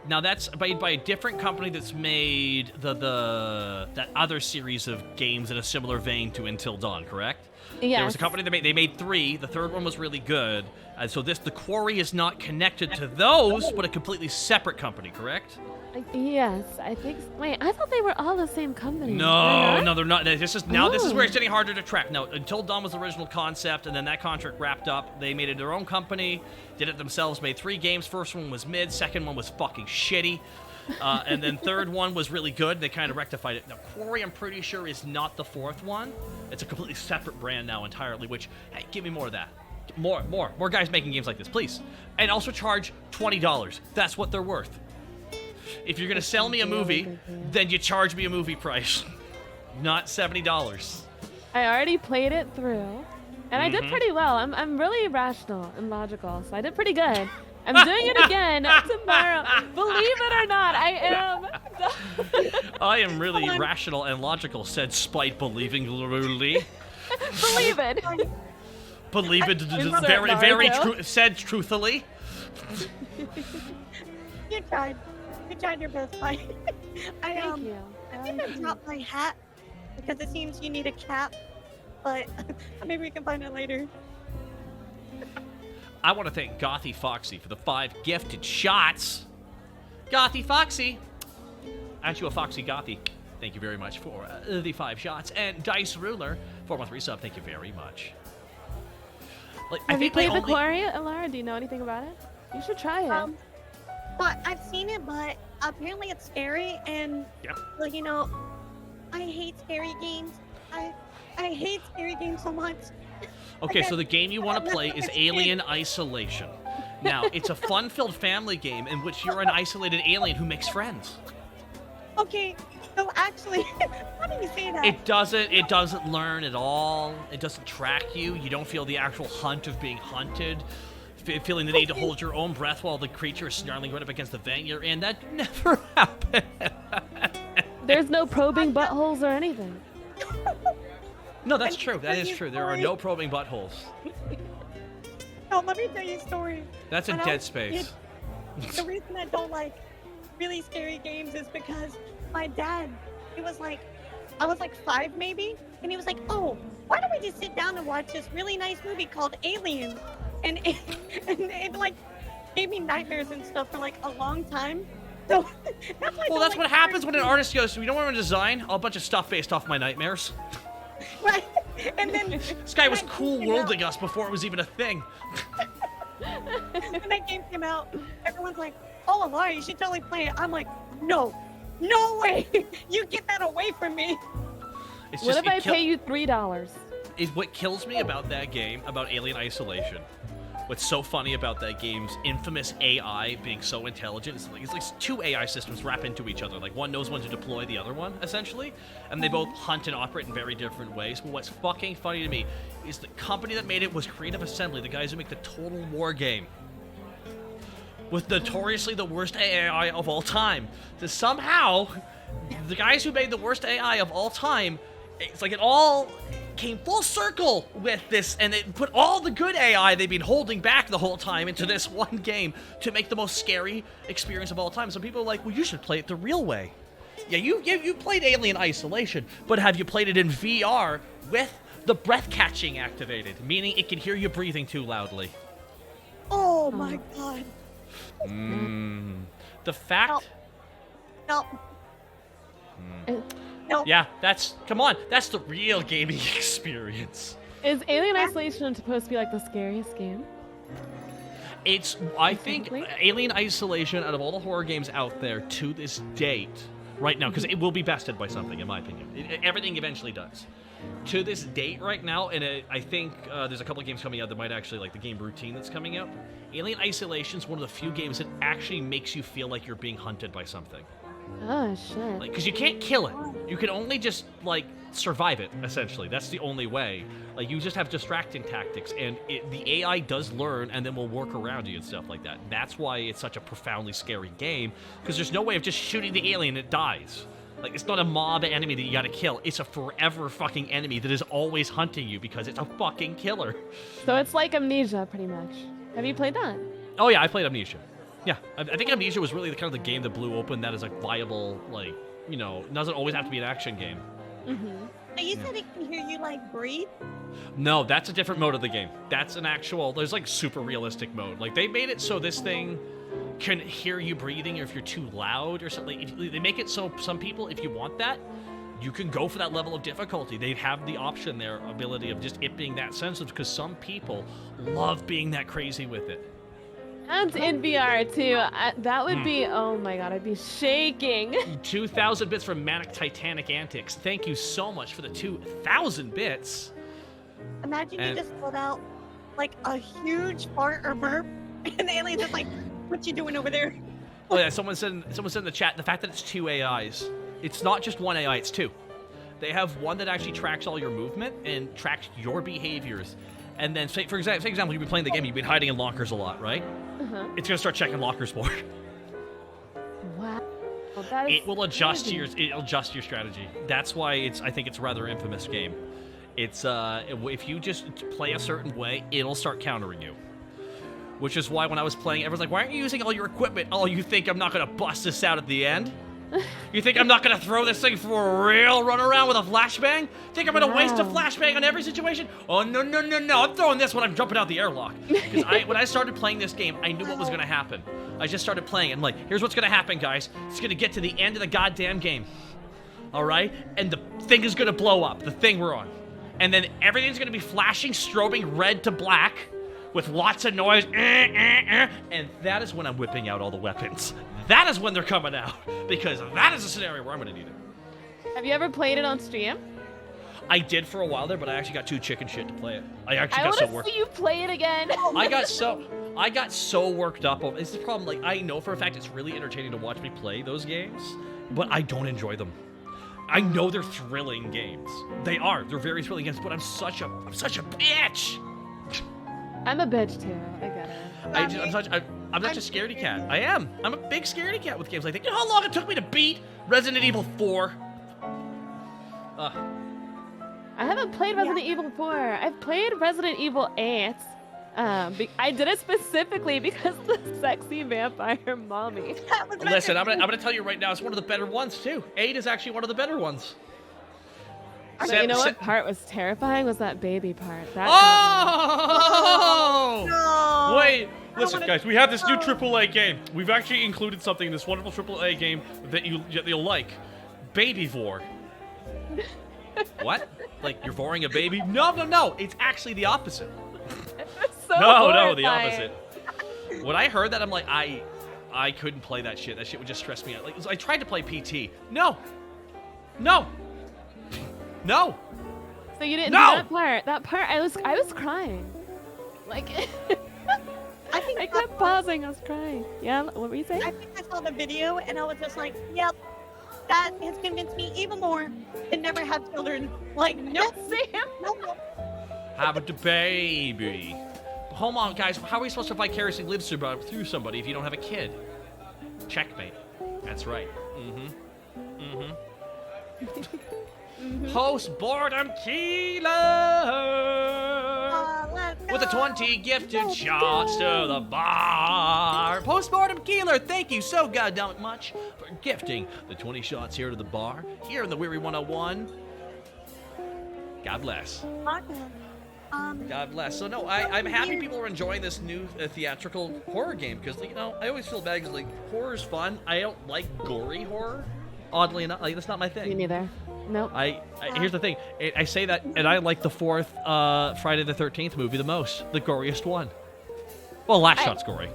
now? That's made by a different company that's made that other series of games in a similar vein to Until Dawn, correct? Yes. There was a company that made 3. The third one was really good. So the Quarry is not connected to those, but a completely separate company, correct? Yes, I think. Wait, I thought they were all the same company. No, they're not. This is where it's Oh. getting harder to track. Now, Until Dawn was the original concept, and then that contract wrapped up. They made it their own company, did it themselves, made 3 games. First one was mid, second one was fucking shitty, and then third one was really good. They kind of rectified it. Now, Quarry, I'm pretty sure, is not the 4th one. It's a completely separate brand now entirely, which, hey, give me more of that. More guys making games like this, please. And also charge $20. That's what they're worth. If you're gonna sell me a movie, then you charge me a movie price, not $70. I already played it through, and I did pretty well. I'm really rational and logical, so I did pretty good. I'm doing it again tomorrow. Believe it or not, I am. I am really rational and logical, said Spite believingly. Believe it. Believe it Insert very Naruto. said truthfully. You tried. You tried your best, Spike. Thank you. I think I dropped my hat because it seems you need a cap, but maybe we can find it later. I want to thank Gothy Foxy for the 5 gifted shots. Gothy Foxy. Aren't you a Foxy Gothy? Thank you very much for the 5 shots. And Dice Ruler, 4-month resub. Thank you very much. Like, I Have you think my played The only... Quarry, Alara? Do you know anything about it? You should try it. But I've seen it, but apparently it's scary, and Yep. well, you know, I hate scary games. I hate scary games so much. Okay, so the game you want to play is Alien Isolation. Now, it's a fun-filled family game in which you're an isolated alien who makes friends. Okay, so actually, why do you say that? It doesn't learn at all. It doesn't track you. You don't feel the actual hunt of being hunted. Feeling the need to hold your own breath while the creature is snarling right up against the vent you're in. That never happened. There's no probing buttholes or anything. No, that's true. That is true. There are no probing buttholes. No, let me tell you a story. That's in When I Dead was a Space. kid, the reason I don't like really scary games is because my dad, he was like, I was like 5 maybe, and he was like, "Oh, why don't we just sit down and watch this really nice movie called Alien?" And it like gave me nightmares and stuff for like a long time. So that's why. Well, that's what happens when an artist goes, "We don't want to design a bunch of stuff based off my nightmares." Right. And then This guy was cool worlding us before it was even a thing. when that game came out, everyone's like, "Oh, Alari, you should totally play it." I'm like, "No, no way! You get that away from me!" It's What just, if I pay you $3? Is what kills me about that game, about Alien Isolation. What's so funny about that game's infamous AI being so intelligent, it's like two AI systems wrap into each other. Like one knows when to deploy the other one, essentially, and they both hunt and operate in very different ways. But what's fucking funny to me is the company that made it was Creative Assembly, the guys who make the Total War game, with notoriously the worst AI of all time. So somehow, the guys who made the worst AI of all time, it's like it all came full circle with this, and they put all the good AI they've been holding back the whole time into this one game to make the most scary experience of all time. Some people are like, well, you should play it the real way. Yeah, you played Alien Isolation, but have you played it in VR with the breath catching activated, meaning it can hear you breathing too loudly? Oh my god. The fact... No. No. Yeah, come on, that's the real gaming experience. Is Alien Isolation supposed to be like the scariest game? I think Alien Isolation, out of all the horror games out there to this date, right now, because it will be bested by something, in my opinion. Everything eventually does. To this date right now, and I think there's a couple of games coming out that might actually, like the game Routine that's coming out, Alien Isolation is one of the few games that actually makes you feel like you're being hunted by something. Oh, shit. Like, because you can't kill it. You can only just, like, survive it, essentially. That's the only way. Like, you just have distracting tactics, and the AI does learn and then will work around you and stuff like that. That's why it's such a profoundly scary game, because there's no way of just shooting the alien and it dies. Like, it's not a mob enemy that you gotta kill. It's a forever fucking enemy that is always hunting you because it's a fucking killer. So it's like Amnesia, pretty much. Have you played that? Oh, yeah, I played Amnesia. Yeah, I think Amnesia was really the kind of the game that blew open that as a viable, like, you know, it doesn't always have to be an action game. So you said it can hear you like breathe? No, that's a different mode of the game. That's an actual, there's like super realistic mode. Like they made it so this thing can hear you breathing or if you're too loud or something. They make it so some people, if you want that, you can go for that level of difficulty. They have the option there, ability of just it being that sensitive, because some people love being that crazy with it. And in VR too. That would be, oh my god, I'd be shaking. 2,000 bits from Manic Titanic Antics. Thank you so much for the 2,000 bits. Imagine you just pulled out like a huge fart or burp, and the alien's just like, "What you doing over there?" Oh yeah, someone said in the chat the fact that it's two AIs. It's not just one AI, it's two. They have one that actually tracks all your movement and tracks your behaviors. And then, say, for example, you've been playing the game, you've been hiding in lockers a lot, right? It's gonna start checking lockers more. Wow. Well, that is It will adjust crazy. it'll adjust your strategy. That's why I think it's a rather infamous game. It's if you just play a certain way, it'll start countering you. Which is why when I was playing, everyone's like, "Why aren't you using all your equipment?" Oh, you think I'm not gonna bust this out at the end? You think I'm not gonna throw this thing for a real run around with a flashbang? Think I'm gonna waste a flashbang on every situation? Oh no! I'm throwing this when I'm jumping out the airlock. Because when I started playing this game, I knew what was gonna happen. I just started playing, and I'm like, here's what's gonna happen, guys. It's gonna get to the end of the goddamn game. Alright? And the thing is gonna blow up, the thing we're on. And then everything's gonna be flashing, strobing red to black, with lots of noise, and that is when I'm whipping out all the weapons. That is when they're coming out, because that is a scenario where I'm gonna need it. Have you ever played it on stream? I did for a while there, but I actually got too chicken shit to play it. I actually I got so want worked. to see you play it again. I got so worked up. It's the problem. Like I know for a fact it's really entertaining to watch me play those games, but I don't enjoy them. I know they're thrilling games. They are. They're very thrilling games, but I'm such a bitch. I'm a bitch too. I get it. I'm such a scaredy cat. I am. I'm a big scaredy cat with games like that. You know how long it took me to beat Resident Evil 4? I haven't played Resident Evil 4. I've played Resident Evil 8. I did it specifically because of the sexy vampire mommy. Listen, I'm gonna tell you right now, it's one of the better ones too. 8 is actually one of the better ones. But you know what part was terrifying? Was that baby part. That Oh! No. Wait, listen, guys. We have this new AAA game. We've actually included something in this wonderful AAA game that you'll like. Baby vor. What? Like you're voring a baby? No. It's actually the opposite. so No, the horrifying. opposite. When I heard that, I'm like, I couldn't play that shit. That shit would just stress me out. Like, I tried to play PT. No. So you didn't No! do that part. That part, I was crying. Like, I kept pausing. I was crying. Yeah, what were you saying? I think I saw the video and I was just like, yep, that has convinced me even more to never have children. Like, nope. Sam. Nope. Have a baby. Hold on, guys. How are we supposed to vicariously live through somebody if you don't have a kid? Checkmate. That's right. Host Boredom Killer with the 20 gifted shots to the bar. Postmortem Keeler, thank you so goddamn much for gifting the 20 shots here to the bar here in the Weary 101. God bless. God bless. So no, I'm happy people are enjoying this new theatrical horror game because I always feel bad because horror's fun. I don't like gory horror. Oddly enough, that's not my thing. Me neither. Nope. Here's the thing. I say that, and I like the fourth Friday the 13th movie the most, the goriest one. Well, Last Shot's gory.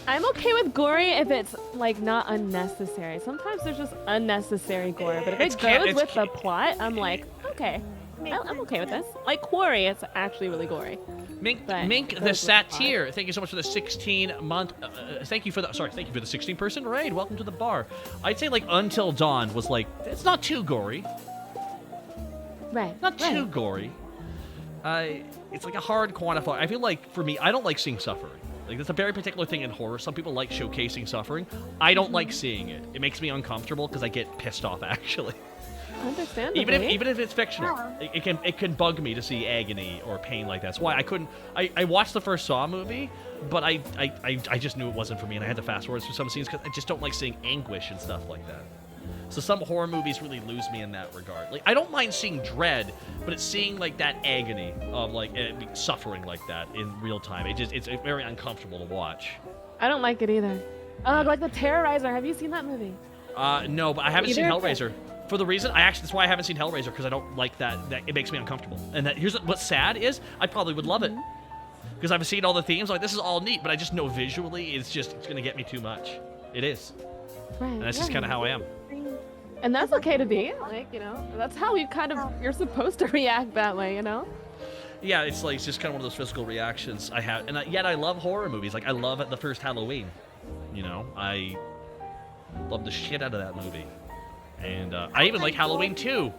I'm okay with gory if it's not unnecessary. Sometimes there's just unnecessary gore, but if it goes with the plot, I'm like, okay, I'm okay with this. Like Quarry, it's actually really gory. Mink the Satyr, thank you so much for the 16-month. Thank you for the 16-person raid. Welcome to the bar. I'd say Until Dawn was it's not too gory. Right. Not too gory. It's a hard quantifier. I feel for me, I don't like seeing suffering. That's a very particular thing in horror. Some people like showcasing suffering. I don't like seeing it. It makes me uncomfortable because I get pissed off actually. Understandably. Even if it's fictional, it can bug me to see agony or pain like that. That's why I couldn't. I watched the first Saw movie, but I just knew it wasn't for me, and I had to fast forward through some scenes because I just don't like seeing anguish and stuff like that. So some horror movies really lose me in that regard. I don't mind seeing dread, but it's seeing that agony of suffering like that in real time. It's very uncomfortable to watch. I don't like it either. Like the Terrorizer. Have you seen that movie? No, but I haven't seen Hellraiser. For the reason that's why I haven't seen Hellraiser because I don't like that it makes me uncomfortable. And here's what's sad is I probably would love it because I've seen all the themes this is all neat, but I just know visually it's gonna get me too much. It is, right? And that's just kind of how I am. And that's okay to be that's how you're supposed to react that way, Yeah, it's just kind of one of those physical reactions I have, and yet I love horror movies. I love the first Halloween. I love the shit out of that movie. And I even like Halloween 2.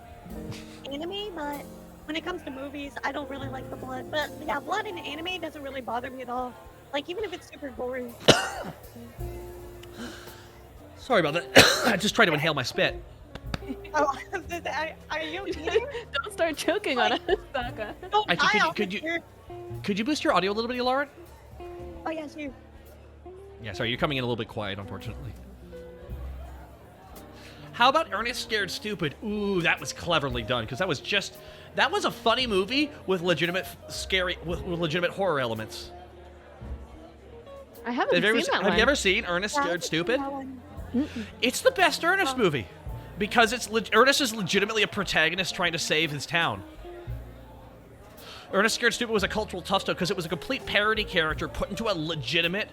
Anime, but when it comes to movies, I don't really like the blood. But yeah, blood in anime doesn't really bother me at all. Even if it's super gory. Sorry about that. I just tried to inhale my spit. Oh, are you eating? Don't start choking on us, Saka. Could you boost your audio a little bit, Lauren? Oh yes, you. Yeah, sorry, you're coming in a little bit quiet, unfortunately. How about Ernest Scared Stupid? Ooh, that was cleverly done, because that was a funny movie with legitimate legitimate horror elements. I haven't seen that one. Have you ever seen Ernest Scared Stupid? It's the best Ernest movie, because Ernest is legitimately a protagonist trying to save his town. Ernest Scared Stupid was a cultural touchstone because it was a complete parody character put into a legitimate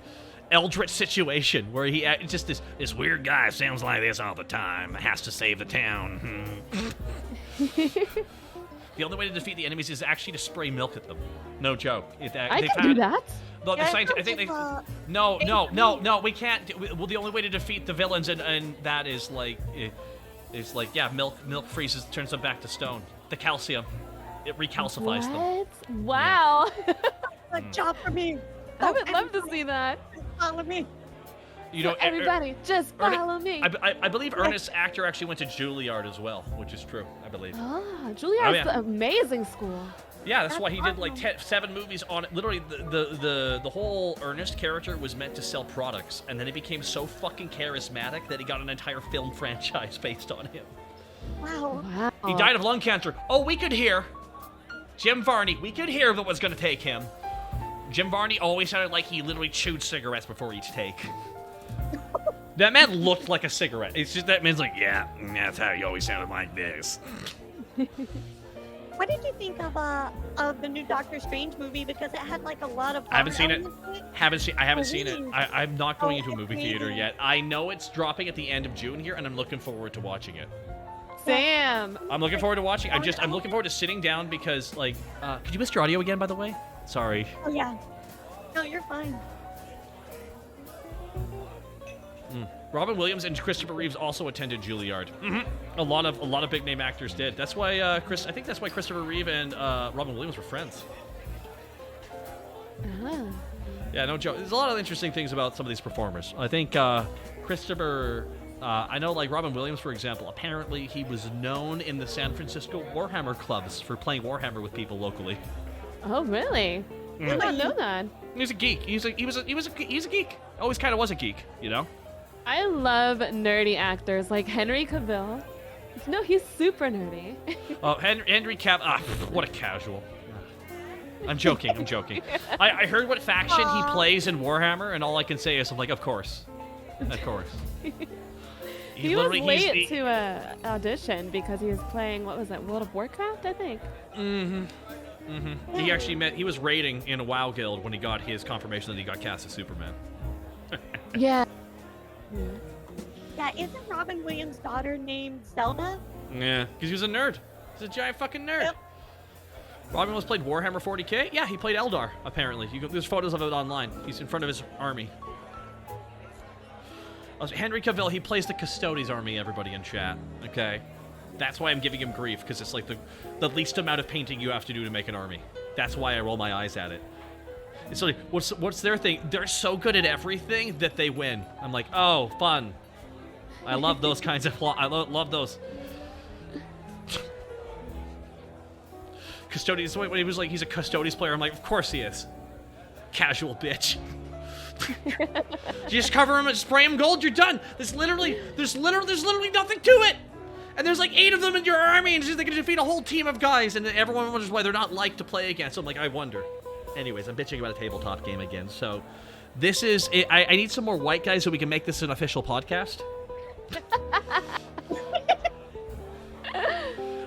eldritch situation where he just this weird guy sounds like this all the time, has to save the town. The only way to defeat the enemies is actually to spray milk at them. No joke. I can do that. No, no, we can't. Well, the only way to defeat the villains and that is milk freezes, turns them back to stone. The calcium, it recalcifies them. Wow. A job for me. I would love to see that. Follow me. Everybody, just follow me. I believe Ernest's actor actually went to Juilliard as well, which is true, I believe. Juilliard's an amazing school. Yeah, that's why he did 7 movies on it. Literally, the whole Ernest character was meant to sell products, and then he became so fucking charismatic that he got an entire film franchise based on him. Wow. Wow. He died of lung cancer. Oh, we could hear. Jim Varney, we could hear that was going to take him. Jim Varney always sounded like he literally chewed cigarettes before each take. That man looked like a cigarette. It's just that man's like, yeah, that's how he always sounded like this. What did you think of the new Doctor Strange movie? Because it had like a lot of. I haven't seen it. I haven't Oh, seen it. really? I'm not going into a it's movie theater amazing. yet. I know it's dropping at the end of June here, and I'm looking forward to watching it. Sam. I'm looking forward to watching. I'm looking forward to sitting down because, like, could you miss your audio again, by the way? Sorry. Oh yeah. No, you're fine. Robin Williams and Christopher Reeves also attended Juilliard. A lot of big name actors did. That's why I think that's why Christopher Reeve and Robin Williams were friends. Uh-huh. Yeah, no joke. There's a lot of interesting things about some of these performers. I think Christopher. I know, like Robin Williams, for example. Apparently, he was known in the San Francisco Warhammer clubs for playing Warhammer with people locally. Oh, really? I did not know that. He's a geek. He's a geek. Always kind of was a geek, you know. I love nerdy actors like Henry Cavill. No, he's super nerdy. Oh, Henry Cavill. What a casual. I'm joking. I heard what faction he plays in Warhammer, and all I can say is, I'm like, of course. He was late to audition because he was playing, what was that, World of Warcraft, I think? He actually he was raiding in a WoW guild when he got his confirmation that he got cast as Superman. Yeah. Yeah, isn't Robin Williams' daughter named Zelda? Yeah, because he was a nerd. He's a giant fucking nerd. Yep. Robin Williams played Warhammer 40k? Yeah, he played Eldar, apparently. There's photos of it online. He's in front of his army. Henry Cavill, he plays the Custodes army, everybody in chat. Okay? That's why I'm giving him grief, because it's like the least amount of painting you have to do to make an army. That's why I roll my eyes at it. It's like, what's their thing? They're so good at everything that they win. I'm like, oh, fun. I love those kinds of I love those. Custodes, when he was like, he's a Custodes player, I'm like, of course he is. Casual bitch. You just cover him and spray him gold, you're done. There's literally nothing to it. And there's like 8 of them in your army, and they can defeat a whole team of guys, and everyone wonders why they're not liked to play against. So I'm like, I wonder. Anyways, I'm bitching about a tabletop game again. So this is it. I need some more white guys so we can make this an official podcast.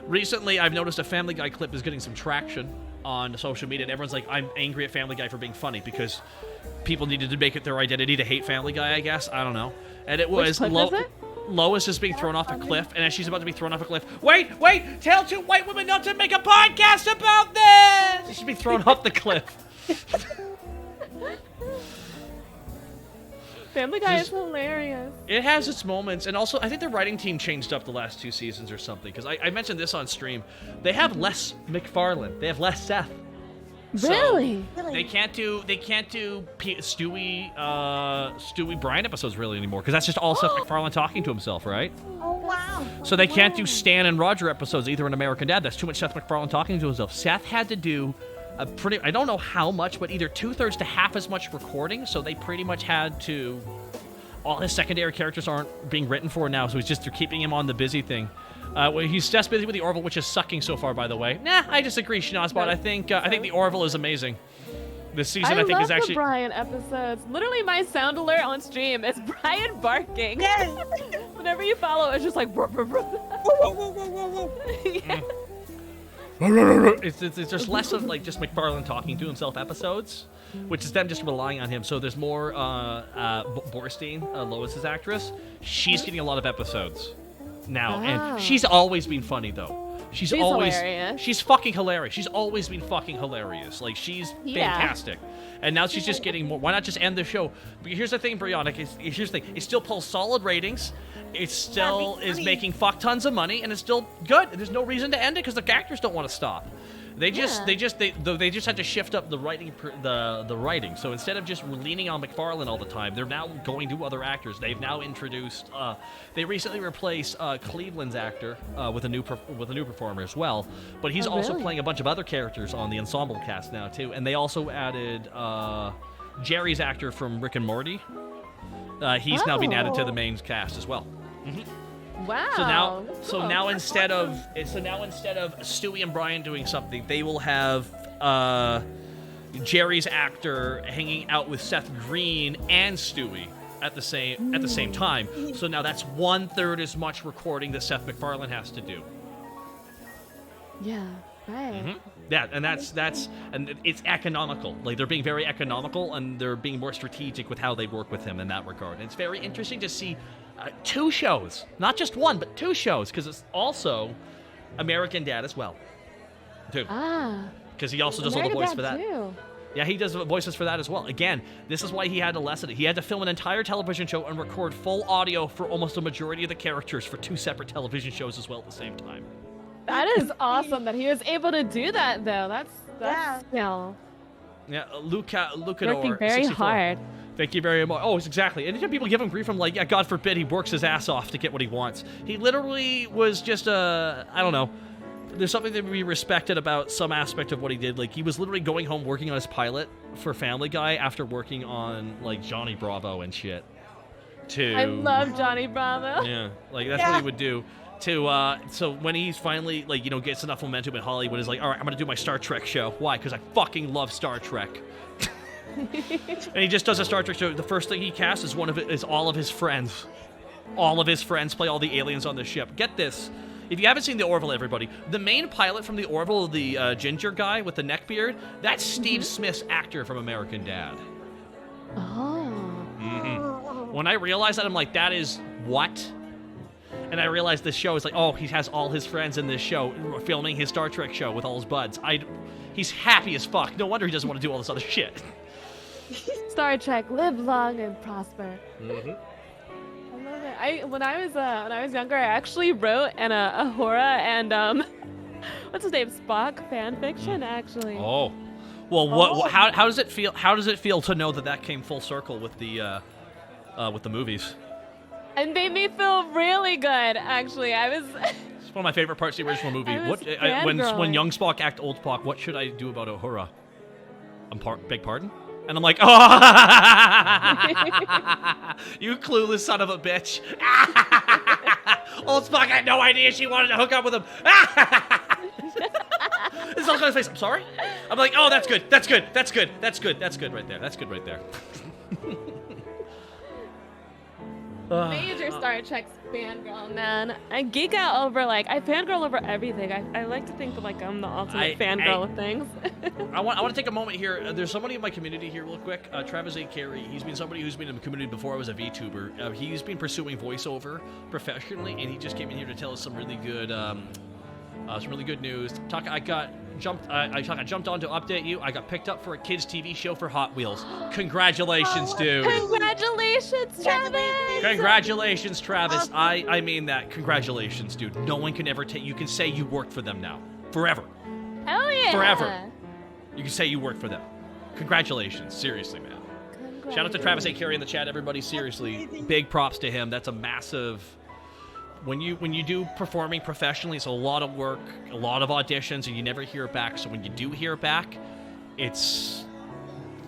Recently, I've noticed a Family Guy clip is getting some traction on social media, and everyone's like, I'm angry at Family Guy for being funny because people needed to make it their identity to hate Family Guy, I guess. I don't know. And it was Lois is being thrown off a cliff, and as she's about to be thrown off a cliff, wait, tell 2 white women not to make a podcast about this! She's being thrown off the cliff. Family Guy is hilarious. It has its moments, and also I think the writing team changed up the last 2 seasons or something, because I mentioned this on stream. They have less McFarlane. They have less Seth. Really? So they can't do Stewie Brian episodes really anymore, because that's just all Seth MacFarlane talking to himself, right? Oh wow. So they can't do Stan and Roger episodes either in American Dad. That's too much Seth MacFarlane talking to himself. Seth had to do I don't know how much, but either 2/3 to half as much recording. So they pretty much had to. All his secondary characters aren't being written for now, so they're keeping him on the busy thing. He's just busy with the Orville, which is sucking so far, by the way. Nah, I disagree, Schnozbot. I think the Orville is amazing. This season, I think, is actually. I love the Brian episodes. Literally, my sound alert on stream is Brian barking. Yes. Whenever you follow, it's just like. Whoa, whoa, whoa, whoa, whoa, whoa. It's there's less of like just McFarlane talking to himself episodes, which is them just relying on him. So there's more Borstein, Lois's actress. She's getting a lot of episodes now, and she's always been funny though. She's always hilarious. She's fucking hilarious. She's always been fucking hilarious. Like she's fantastic. And now she's just getting more. Why not just end the show? But here's the thing, Brionic. Here's the thing. It still pulls solid ratings. It still is making fuck tons of money, and it's still good. There's no reason to end it because the actors don't want to stop. They just had to shift up the writing, the writing. So instead of just leaning on McFarlane all the time, they're now going to other actors. They've now introduced. They recently replaced Cleveland's actor with a new performer as well. But he's also playing a bunch of other characters on the ensemble cast now too. And they also added Jerry's actor from Rick and Morty. He's now been added to the main cast as well. Wow. So now instead of Stewie and Brian doing something, they will have Jerry's actor hanging out with Seth Green and Stewie at the same time. So now that's 1/3 as much recording that Seth MacFarlane has to do. Yeah. Right. Mm-hmm. Yeah, and and it's economical. Like, they're being very economical, and they're being more strategic with how they work with him in that regard. And it's very interesting to see 2 shows, not just one, but 2 shows, because it's also American Dad as well, too. Because he also does all the voice for that. Too. Yeah, he does the voices for that as well. Again, this is why he had to lessen it. He had to film an entire television show and record full audio for almost a majority of the characters for 2 separate television shows as well at the same time. That is awesome that he was able to do that, though. That's skill. Yeah, Lucador. Working very 64. hard. Thank you very much. Oh, exactly. And people give him grief from, like, yeah, God forbid he works his ass off to get what he wants. He literally was just I don't know. There's something that we respected about some aspect of what he did. Like, he was literally going home working on his pilot for Family Guy after working on, like, Johnny Bravo and shit. I love Johnny Bravo. Yeah, like, that's what he would do. So when he's finally, like, you know, gets enough momentum in Hollywood, is like, all right, I'm gonna do my Star Trek show. Why? Because I fucking love Star Trek. And he just does a Star Trek show. The first thing he casts is all of his friends. All of his friends play all the aliens on the ship. Get this. If you haven't seen the Orville, everybody, the main pilot from the Orville, the ginger guy with the neck beard, that's Steve Smith's actor from American Dad. Oh. Mm-hmm. When I realized that, I'm like, that is what? And I realized this show is like, oh, he has all his friends in this show, filming his Star Trek show with all his buds. He's happy as fuck. No wonder he doesn't want to do all this other shit. Star Trek, live long and prosper. Mm-hmm. I love it. When I was younger, I actually wrote an Ahura and what's his name, Spock fan fiction, actually. Oh, well, how does it feel? How does it feel to know that came full circle with the movies? It made me feel really good, actually. It's one of my favorite parts of the original movie. When young Spock act old Spock, what should I do about Uhura? Beg pardon? And I'm like, oh, you clueless son of a bitch. Old Spock had no idea she wanted to hook up with him. This look on his face. I'm sorry? I'm like, oh, that's good. That's good. That's good. That's good. That's good right there. That's good right there. Major Star Trek fangirl, man. I geek out over, I fangirl over everything. I like to think that, I'm the ultimate fangirl of things. I want to take a moment here. There's somebody in my community here real quick. Travis A. Carey. He's been somebody who's been in the community before I was a VTuber. He's been pursuing voiceover professionally, and he just came in here to tell us some really good news. I jumped on to update you. I got picked up for a kids TV show for Hot Wheels. Congratulations, dude. Congratulations, Travis. Congratulations, Travis. I mean that. Congratulations, dude. No one can ever you can say you worked for them now. Forever. Hell yeah. Forever. You can say you worked for them. Congratulations. Seriously, man. Shout out to Travis A. Carey in the chat, everybody. Seriously. Big props to him. That's a massive... When you do performing professionally, it's a lot of work, a lot of auditions, and you never hear back. So when you do hear back, it's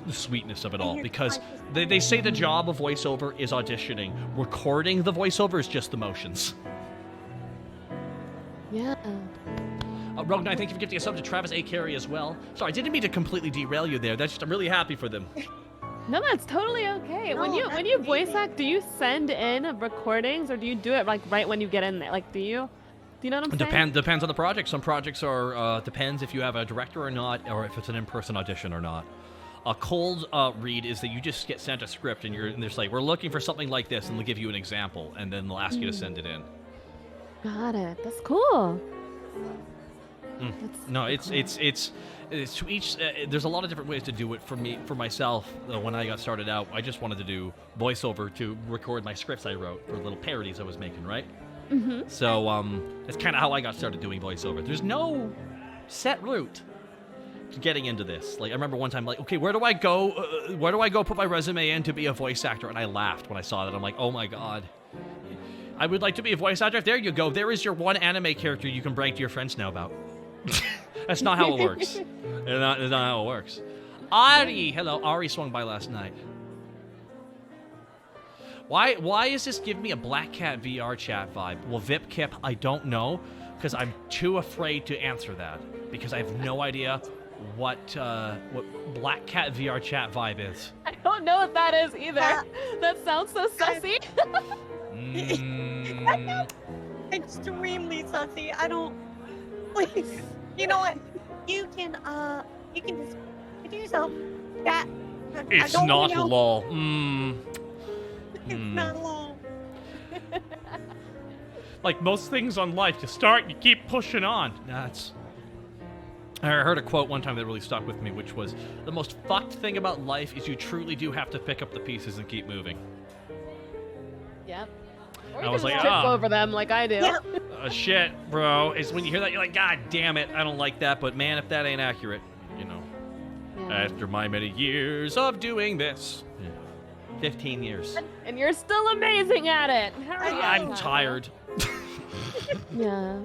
the sweetness of it all. Because they say the job of voiceover is auditioning. Recording the voiceover is just the motions. Yeah. Rogue Knight, thank you for gifting a sub to Travis A. Carey as well. Sorry, I didn't mean to completely derail you there. I'm really happy for them. No, that's totally okay. No, when you voice act, do you send in recordings or do you do it right when you get in there? Do you know what I'm saying? Depends on the project. Some projects are depends if you have a director or not, or if it's an in-person audition or not. A cold read is that you just get sent a script and there's we're looking for something like this, and they'll give you an example, and then they'll ask you to send it in. Got it. That's cool. It's to each. There's a lot of different ways to do it. For myself, when I got started out, I just wanted to do voiceover to record my scripts I wrote for little parodies I was making, right? Mm-hmm. So that's kind of how I got started doing voiceover. There's no set route to getting into this. I remember one time, okay, where do I go? Where do I go put my resume in to be a voice actor? And I laughed when I saw that. I'm like, oh my god. I would like to be a voice actor. There you go. There is your one anime character you can brag to your friends now about. That's not how it works. It's not how it works. Ari! Hello, Ari swung by last night. Why is this giving me a Black Cat VR chat vibe? Well, Vip Kip, I don't know, because I'm too afraid to answer that because I have no idea what Black Cat VR chat vibe is. I don't know what that is either. That sounds so sussy. Extremely sussy. I don't. Please. You know what? You can just do yourself. That. It's not lol. It's not lol. Like most things on life, you start, you keep pushing on. I heard a quote one time that really stuck with me, which was, the most fucked thing about life is you truly do have to pick up the pieces and keep moving. Yep. Or I you was can like, just trip over them like I do. Yeah. Shit, bro. Is when you hear that, you're like, God damn it, I don't like that, but man, if that ain't accurate, you know. Yeah. After my many years of doing this. 15 years. And you're still amazing at it. How are you? I'm tired. Yeah.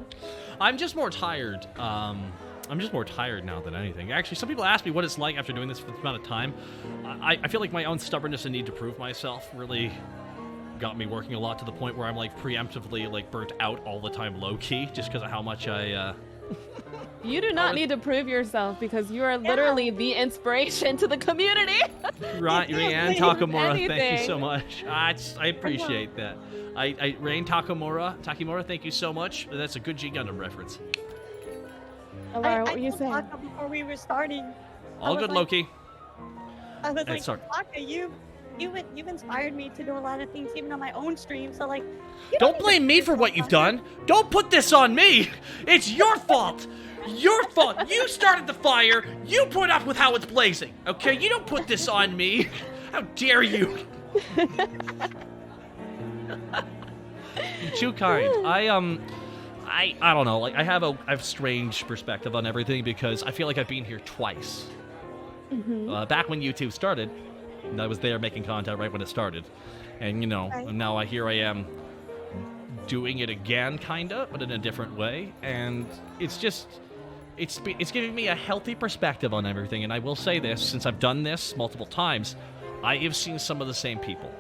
I'm just more tired. I'm just more tired now than anything. Actually, some people ask me what it's like after doing this for this amount of time. I feel like my own stubbornness and need to prove myself really got me working a lot to the point where I'm like preemptively like burnt out all the time low-key just because of how much I... You do not need to prove yourself because you are literally the inspiration to the community. Right, Rayanne Takamura, thank you Anything. so much. I appreciate that. Rain Takimura, thank you so much. That's a good G Gundam reference. Alara, what were you told saying? Taka before we were starting. All good, Loki. I was Hey, like, sorry. Taka, you've inspired me to do a lot of things even on my own stream. So like, Don't blame me for what you've done. Don't put this on me. It's your fault. Your fault. You started the fire. You put up with how it's blazing. Okay? You don't put this on me. How dare you? You're too kind. I don't know. Like I have a strange perspective on everything because I feel like I've been here twice. Back when YouTube started, I was there making content right when it started, and and now here I am doing it again, kinda, but in a different way, and it's giving me a healthy perspective on everything. And I will say this, since I've done this multiple times, I have seen some of the same people.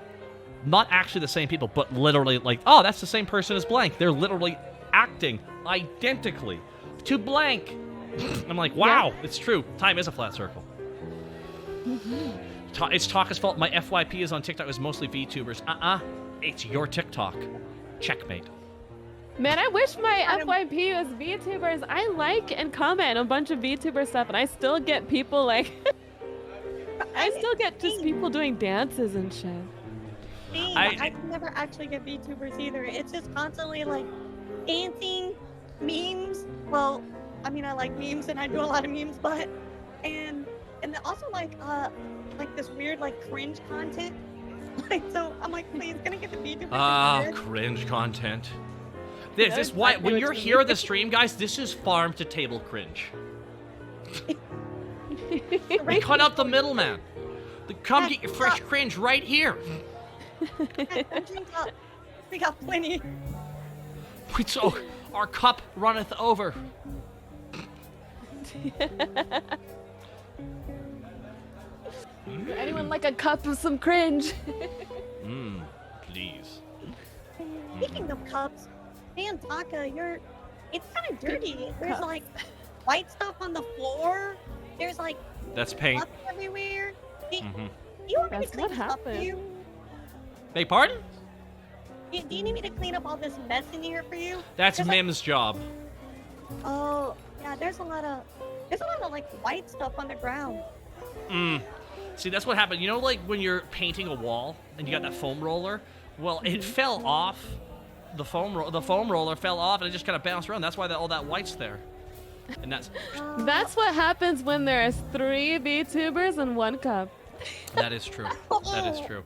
Not actually the same people, but literally like, oh, that's the same person as blank. They're literally acting identically to blank. I'm like, wow, it's true. Time is a flat circle. It's Taka's fault. My FYP is on TikTok is mostly VTubers. It's your TikTok. Checkmate. Man, I wish my FYP was VTubers. I like and comment a bunch of VTuber stuff, and I still get people like... I still get just people doing dances and shit. I can never actually get VTubers either. It's just constantly like dancing, memes. Well, I mean, I like memes and I do a lot of memes, but and also like this weird like cringe content. Like, so I'm like, please, can I get the VTubers? Cringe content. This is why when you're here at the stream, guys, this is farm to table cringe. We cut out the middleman. Come get your fresh cringe right here. We got plenty. So our cup runneth over. Anyone like a cup of some cringe? Please. Speaking of cups, man, Taka, it's kind of dirty. There's like white stuff on the floor. There's like That's paint. cups everywhere. You want me That's to clean what this up for happened. you? Beg pardon? Do you need me to clean up all this mess in here for you? That's There's Mim's job. Oh, yeah, there's a lot of like white stuff on the ground. See, that's what happened. You know, like when you're painting a wall and you got that foam roller? Well, it fell off. The foam roller fell off and it just kind of bounced around. That's why all that white's there. And that's That's what happens when there's 3 VTubers and 1 cup. that is true. That is true.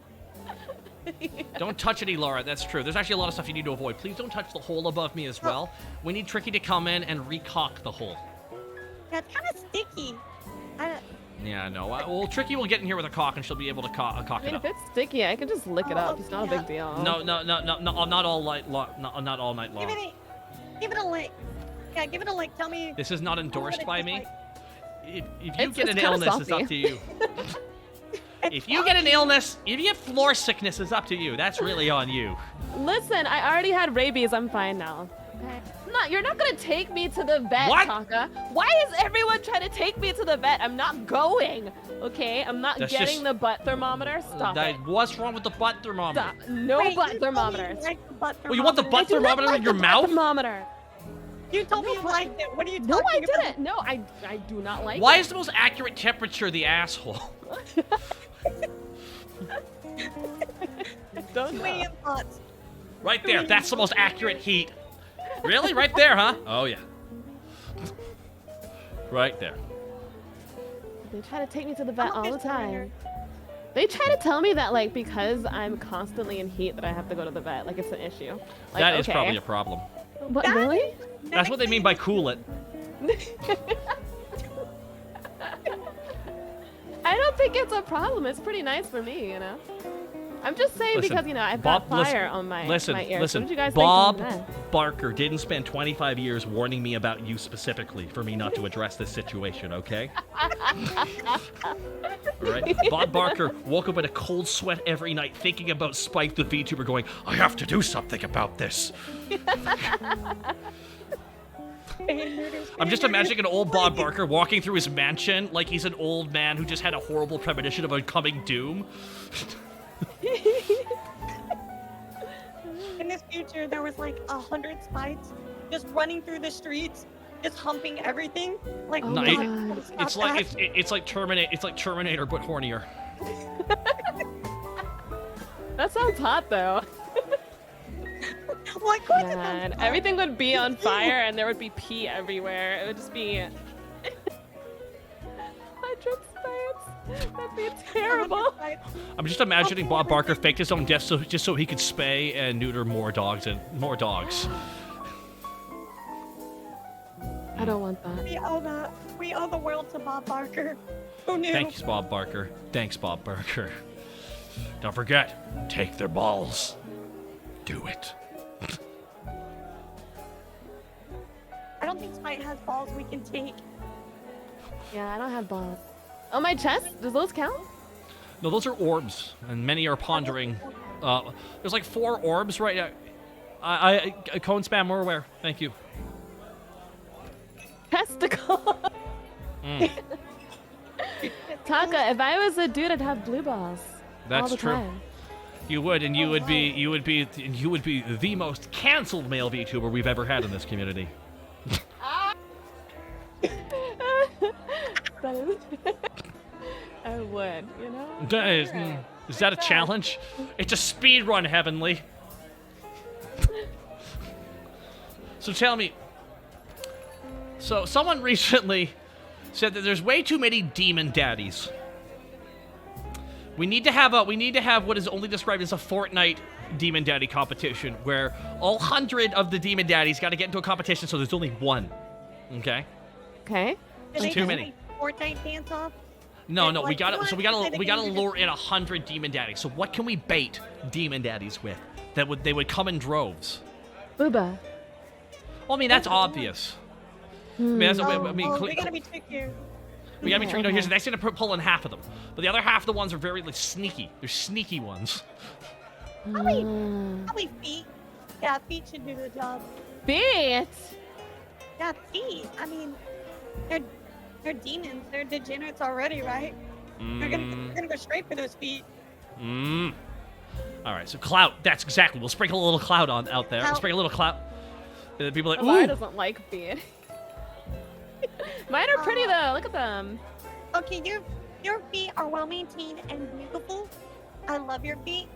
Don't touch it, Laura. That's true. There's actually a lot of stuff you need to avoid. Please don't touch the hole above me as well. We need Tricky to come in and recock the hole. Yeah, it's kind of sticky. Yeah, no. Well, Tricky will get in here with a cock and she'll be able to cock I it mean, up. if it's sticky, I can just lick it up. It's not a big deal. No, not all night long. Not all night long. Give it a lick. Yeah, give it a lick. Tell me. This is not endorsed by me. If you It's get an kinda illness, it's salty. up to you. If you get an illness, if you get floor sickness, it's up to you. That's really on you. Listen, I already had rabies. I'm fine now. Okay. You're not gonna take me to the vet, What? Taka. Why is everyone trying to take me to the vet? I'm not going. Okay, I'm not That's getting just- the butt thermometer. Stop it. What's wrong with the butt thermometer? Stop. No Wait, butt you told me thermometers. you liked the butt Well, you want the thermometer. butt thermometer in your mouth? Thermometer. You told me you liked it. What are you talking No, I about? didn't. No, I do not like Why it. is the most accurate temperature the asshole? Don't Too know. many thoughts. Right there. That's the most accurate heat. Really? Right there, huh? Oh, yeah. Right there. They try to take me to the vet I'm a all the fish trainer. time. They try to tell me that, like, because I'm constantly in heat that I have to go to the vet. Like, it's an issue. Like, That is okay. probably a problem. What, That- really? That's what they mean by cool it. I don't think it's a problem. It's pretty nice for me, you know? I'm just saying Listen, because, you know, I've Bob- got fire listen, on my Listen, my ears. listen. What did you guys Bob think of that? Barker didn't spend 25 years warning me about you specifically for me not to address this situation, okay? All right? Bob Barker woke up in a cold sweat every night thinking about Spike the VTuber going, I have to do something about this. I'm just imagining an old Bob Barker walking through his mansion like he's an old man who just had a horrible premonition of coming doom. In this future, there was like 100 spikes just running through the streets, just humping everything. Like, Oh No, my God, God. stop It's like that. it's like Terminator but hornier. That sounds hot, though. Well, of course it Man, sounds everything would be on fire and there would be pee everywhere. It would just be 100 spikes. That'd be terrible. 100 spikes. I'm just imagining Bob Barker faked his own death just so he could spay and neuter more dogs and more dogs. I don't want that. We owe the world to Bob Barker. Who knew? Thanks, Bob Barker. Thanks, Bob Barker. Don't forget, take their balls. Do it. I don't think Spike has balls we can take. Yeah, I don't have balls. Oh, my chest? Does those count? No, those are orbs, and many are pondering. There's like 4 orbs right now. I cone spam more aware. Thank you. Testicle. Taka, if I was a dude, I'd have blue balls. all That's the true. time. You would, and you would be the most canceled male VTuber we've ever had in this community. That is- I would, you know? Is that a challenge? It's a speed run, Heavenly. So tell me. So someone recently said that there's way too many demon daddies. We need to have what is only described as a Fortnite demon daddy competition, where all 100 of the demon daddies got to get into a competition, so there's only one. Okay. Okay. Do they too just many. like Fortnite dance off? No, Like, we gotta what? so we Say gotta the we gotta game lure in 100 demon daddies. So what can we bait demon daddies with that they would come in droves? Booba. Well, I mean that's obvious. I mean, that's, I mean, we gotta be trickier. we gotta be Okay, no, here's the okay. next thing to pull in half of them, but the other half of the ones are very like sneaky. They're sneaky ones. Probably feet. Yeah, feet should do the job. Beat. Yeah, feet. I mean, they're demons. They're degenerates already, right? They're gonna go straight for those feet. All right, so clout. That's exactly. We'll sprinkle a little clout out there. We'll Clout. sprinkle a little clout. And people are like, Lamar ooh. doesn't like beat. Mine are pretty though. Look at them. Okay, your feet are well maintained and beautiful. I love your feet.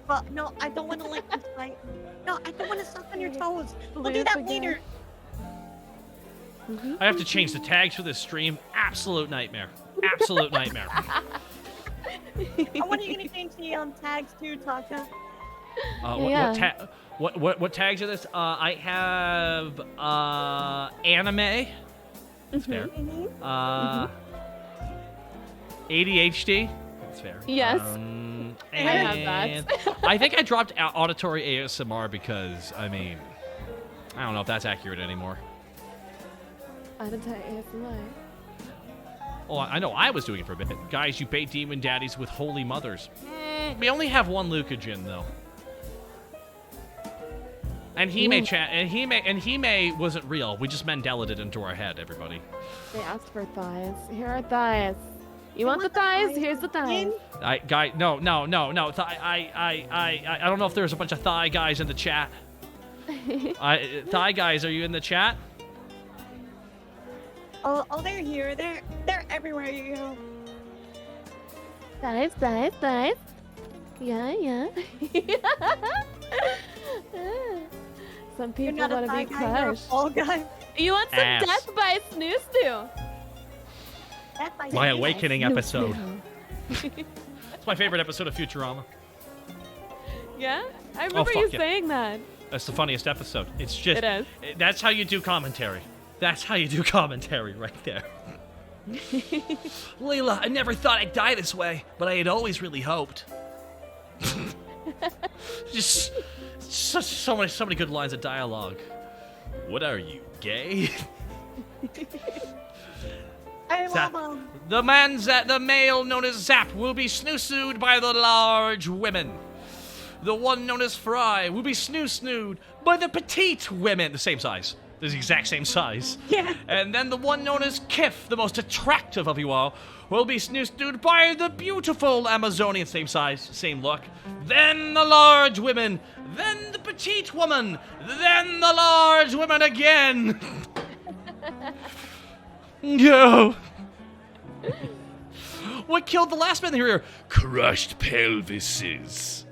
But no, I don't want to lick this fight. No, I don't want to suck on your toes. We'll do Loop that again. later. I have to change the tags for this stream. Absolute nightmare. Absolute nightmare. And when are you gonna change the tags to, Taka? Yeah. What tags are this? I have anime. That's fair. ADHD. That's fair. Yes. I have that. I think I dropped auditory ASMR because I mean, I don't know if that's accurate anymore. I didn't tell ASMR. Oh, I know I was doing it for a bit. Guys, you bait demon daddies with holy mothers. We only have one Lucajin, though. And Hime wasn't real. We just Mandelaed it into our head, everybody. They asked for thighs. Here are thighs. You want the thighs? Here's the thighs. No. I don't know if there's a bunch of thigh guys in the chat. Thigh guys, are you in the chat? Oh, they're here. They're everywhere you go. Thighs. Yeah. Some people You're not a want to thigh be guy, you're a crushed. fall guy. You want some Ass. death by Snoo-Snoo? That's my My name. awakening episode. Snoo-Snoo. It's my favorite episode of Futurama. Yeah? I remember you fuck yeah. saying that. That's the funniest episode. It's just... It is. That's how you do commentary. That's how you do commentary right there. Layla, I never thought I'd die this way, but I had always really hoped. Just so many good lines of dialogue. What are you, gay? I Zap. love them. The male known as Zap will be snoo-snooed by the large women. The one known as Fry will be snoo-snooed by the petite women. The same size. They're the exact same size. Yeah. And then the one known as Kif, the most attractive of you all, will be snoo-snooed by the beautiful Amazonian. Same size, same look. Then the large women. Then the petite woman. Then the large woman again. No. What killed the last man here? Crushed pelvises.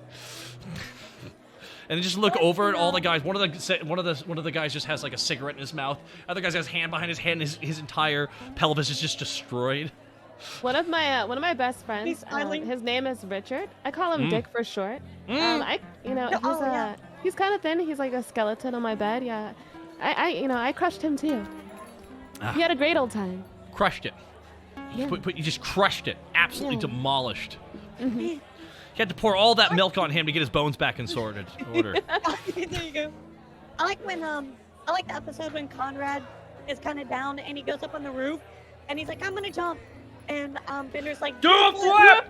And then just look over at all the guys. One of the guys just has like a cigarette in his mouth. Other guy has his hand behind his head, and his entire pelvis is just destroyed. One of my best friends, He's smiling. his name is Richard. I call him Dick for short. He's yeah. he's kind of thin. He's like a skeleton on my bed. Yeah, I crushed him too. He had a great old time. Crushed it. Yeah. But you just crushed it. Absolutely Yeah. demolished. Mm-hmm. You had to pour all that milk on him to get his bones back in order. There you go. I like the episode when Conrad is kind of down and he goes up on the roof and he's like, I'm gonna jump. And Bender's like, Do a flip!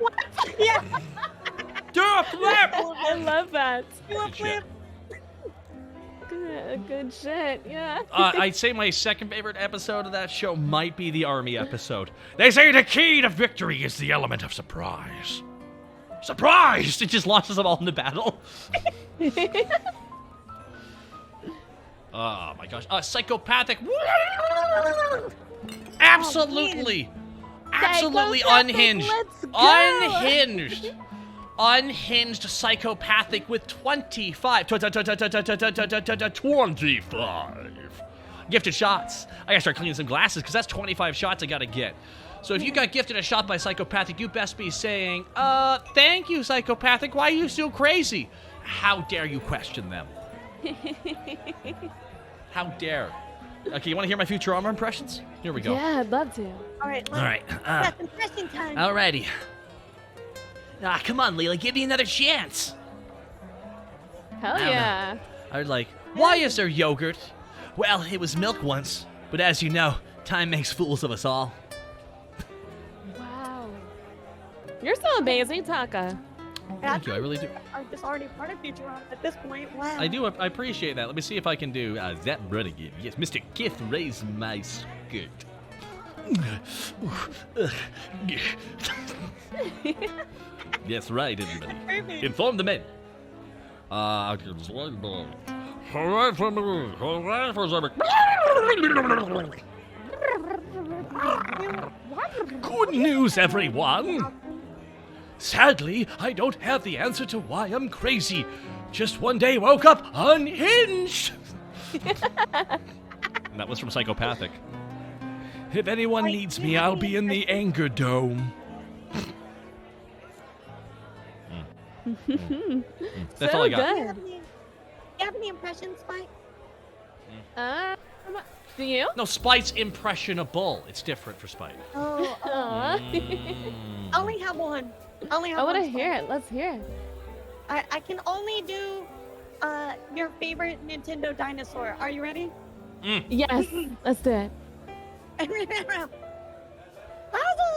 Yeah. Do a flip! I love that. Do a Good flip. Good shit. Yeah. I'd say my second favorite episode of that show might be the army episode. They say the key to victory is the element of surprise. Surprise! It just launches them all into battle. Oh my gosh. Psychopathic. Absolutely. Absolutely Psychopathic, unhinged. let's go. Unhinged. Unhinged psychopathic with 25 gifted shots. I gotta start cleaning some glasses because that's 25 shots I gotta get. So if you got gifted a shot by psychopathic, you best be saying, thank you, psychopathic. Why are you so crazy? How dare you question them? How dare? Okay, you want to hear my Futurama impressions? Here we go. Yeah, I'd love to. All right. All right. That's impression time. Alrighty. Come on, Leela, give me another chance. Hell I don't yeah. I was like, why is there yogurt? Well, it was milk once, but as you know, time makes fools of us all. Wow. You're so amazing, Taka. Thank you, I really do. I'm just already part of Futurama at this point. Wow. I do, I appreciate that. Let me see if I can do that bread again. Yes, Mr. Kith, raise my skirt. Yes, right, everybody. Perfect. Inform the men. Good news, everyone. Sadly, I don't have the answer to why I'm crazy. Just one day woke up unhinged. And that was from Psychopathic. If anyone needs me, I'll be in the Anger Dome. That's all I got. Good. Do you have any impressions, Spike? Do you? No, Spite's impressionable. It's different for Spite. Oh, Aw. I only have one. I only have I one. want to Spike. hear it. Let's hear it. I can only do your favorite Nintendo dinosaur. Are you ready? Yes. Let's do it. And remember, Bowser!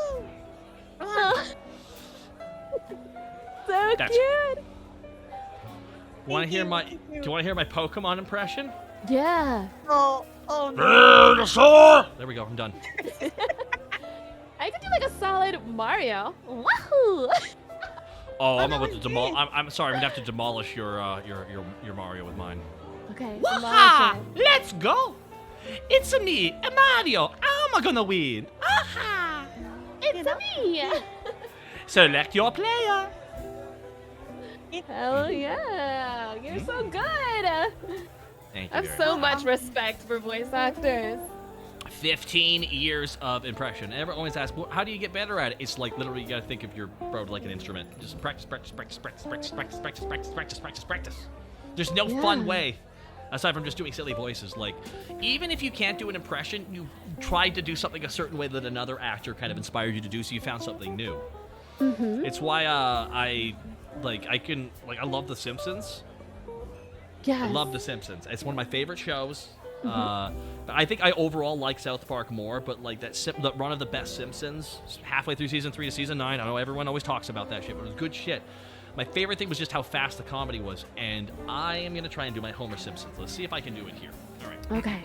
so cute. Want to hear my? Do you want to hear my Pokemon impression? Yeah. Oh no. Venusaur! There we go. I'm done. I could do like a solid Mario. Wahoo! Oh, I'm no, about to you demolish. did. I'm sorry. I'm gonna have to demolish your Mario with mine. Okay. Waha! demolish Let's go! It's me, Mario. I'm gonna win. Aha! it. It's me. Select your player. Hell yeah! You're so good. Thank you. I have very so much. much respect for voice actors. 15 years of impression. Everyone always asks, "Well, how do you get better at it?" It's like literally you gotta think of your bro like an instrument. Just practice. There's no fun way, aside from just doing silly voices. Like, even if you can't do an impression, you tried to do something a certain way that another actor kind of inspired you to do, so you found something new. It's why I love The Simpsons. Yes. I love The Simpsons. It's one of my favorite shows. But I think I overall like South Park more, but like that run of the best Simpsons, halfway through season 3 to season 9, I know everyone always talks about that shit, but it was good shit. My favorite thing was just how fast the comedy was, and I am going to try and do my Homer Simpsons. Let's see if I can do it here. All right. Okay.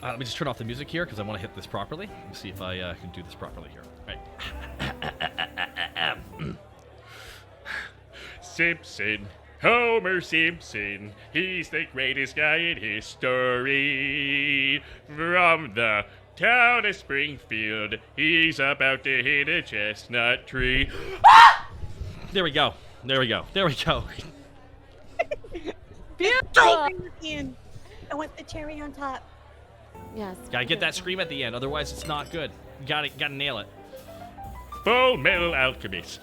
Let me just turn off the music here, because I want to hit this properly. Let's see if I can do this properly here. All right. Simpson, Homer Simpson, he's the greatest guy in history. From the town of Springfield, he's about to hit a chestnut tree. There we go. There we go. There we go. Beautiful. And I want the cherry on top. Yes. Gotta get that scream at the end, otherwise it's not good. You gotta nail it. Full Metal Alchemist.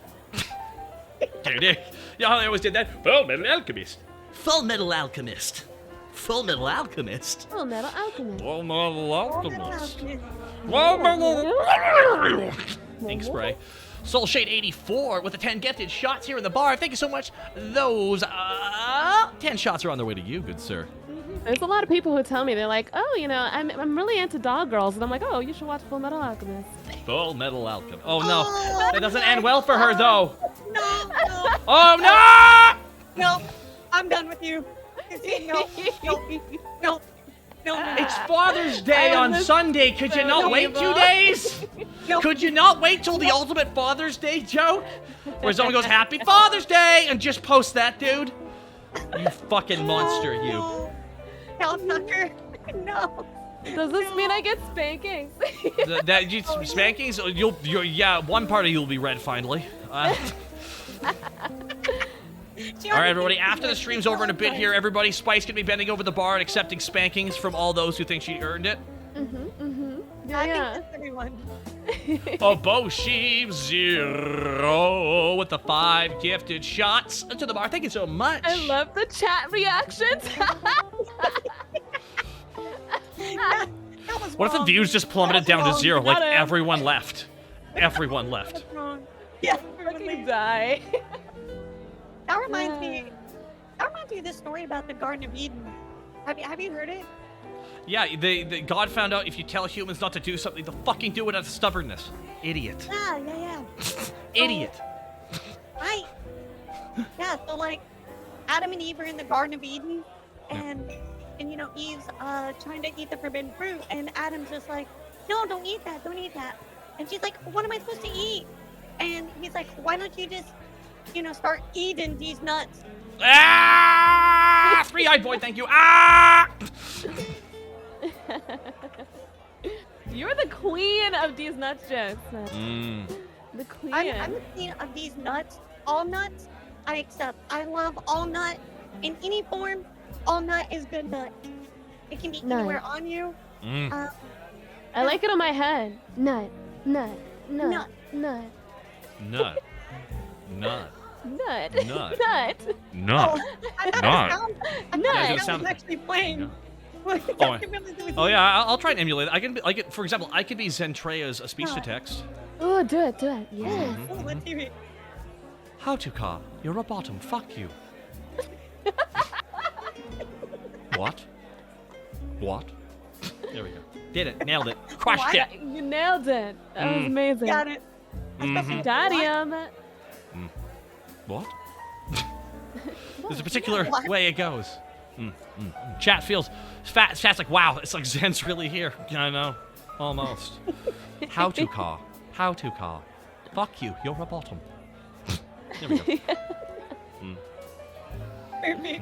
Dude, yeah, I always did that. Full Metal Alchemist. Full Metal Alchemist. Full Metal Alchemist. Full Metal Alchemist. Full Metal Alchemist. Ink spray. Soul Shade 84 with the 10 gifted shots here in the bar. Thank you so much. Those 10 shots are on their way to you, good sir. There's a lot of people who tell me, they're like, oh, you know, I'm really into dog girls. And I'm like, oh, you should watch Full Metal Alchemist. Full Metal Alchemist. Oh no, that doesn't end well for her though. No. Oh no! No. I'm done with you. No. It's Father's Day I on was Sunday. Could you so not wait 2 evil. days? No. Could you not wait till the ultimate Father's Day joke? Where someone goes, Happy Father's Day, and just post that, dude? You fucking monster, you. No. Hell sucker. No. Does this mean I get spankings? Spankings? Yeah, one part of you will be red finally. All right, everybody, after the stream's over in a bit here, everybody, Spice can be bending over the bar and accepting spankings from all those who think she earned it. I think that's everyone. Oboshi Zero with the 5 gifted shots to the bar. Thank you so much. I love the chat reactions. That was What if the wrong. views just plummeted That's down to wrong. 0? Like, Got it. everyone left. Everyone left. That's wrong. Yeah. Fucking die. That reminds me of this story about the Garden of Eden. Have you heard it? Yeah, the God found out if you tell humans not to do something, they'll fucking do it out of stubbornness. Idiot. Yeah. Idiot. Right. Yeah, so like Adam and Eve are in the Garden of Eden and you know, Eve's trying to eat the forbidden fruit and Adam's just like, no, don't eat that. And she's like, what am I supposed to eat? And he's like, why don't you just, you know, start eating these nuts? Ah! 3-eyed boy, thank you. Ah! You're the queen of these nuts jokes. The queen. I'm the queen of these nuts. All nuts, I accept. I love all nut in any form. All nut is good nut. It can be Nut. anywhere on you. I like it on my head. Nut. Nut. Nut. Nut. Nut. Nut. Nut. Nut. I thought Nut. I Nut. thought it sound- was actually playing. Oh yeah, I'll try and emulate it. For example, I could be Zentrea's speech to text. Oh, do it. Yes. Oh, let's hear it. How to car? You're a bottom. Fuck you. What? There we go. Did it. Nailed it. Crushed it. You nailed it. That was amazing. Got it. Especially Daddy, What? There's a particular way it goes. Chat feels fat. Chat's like, wow, it's like Zen's really here. I know, almost. How to call? How to call? Fuck you. You're a bottom. There we go. Perfect.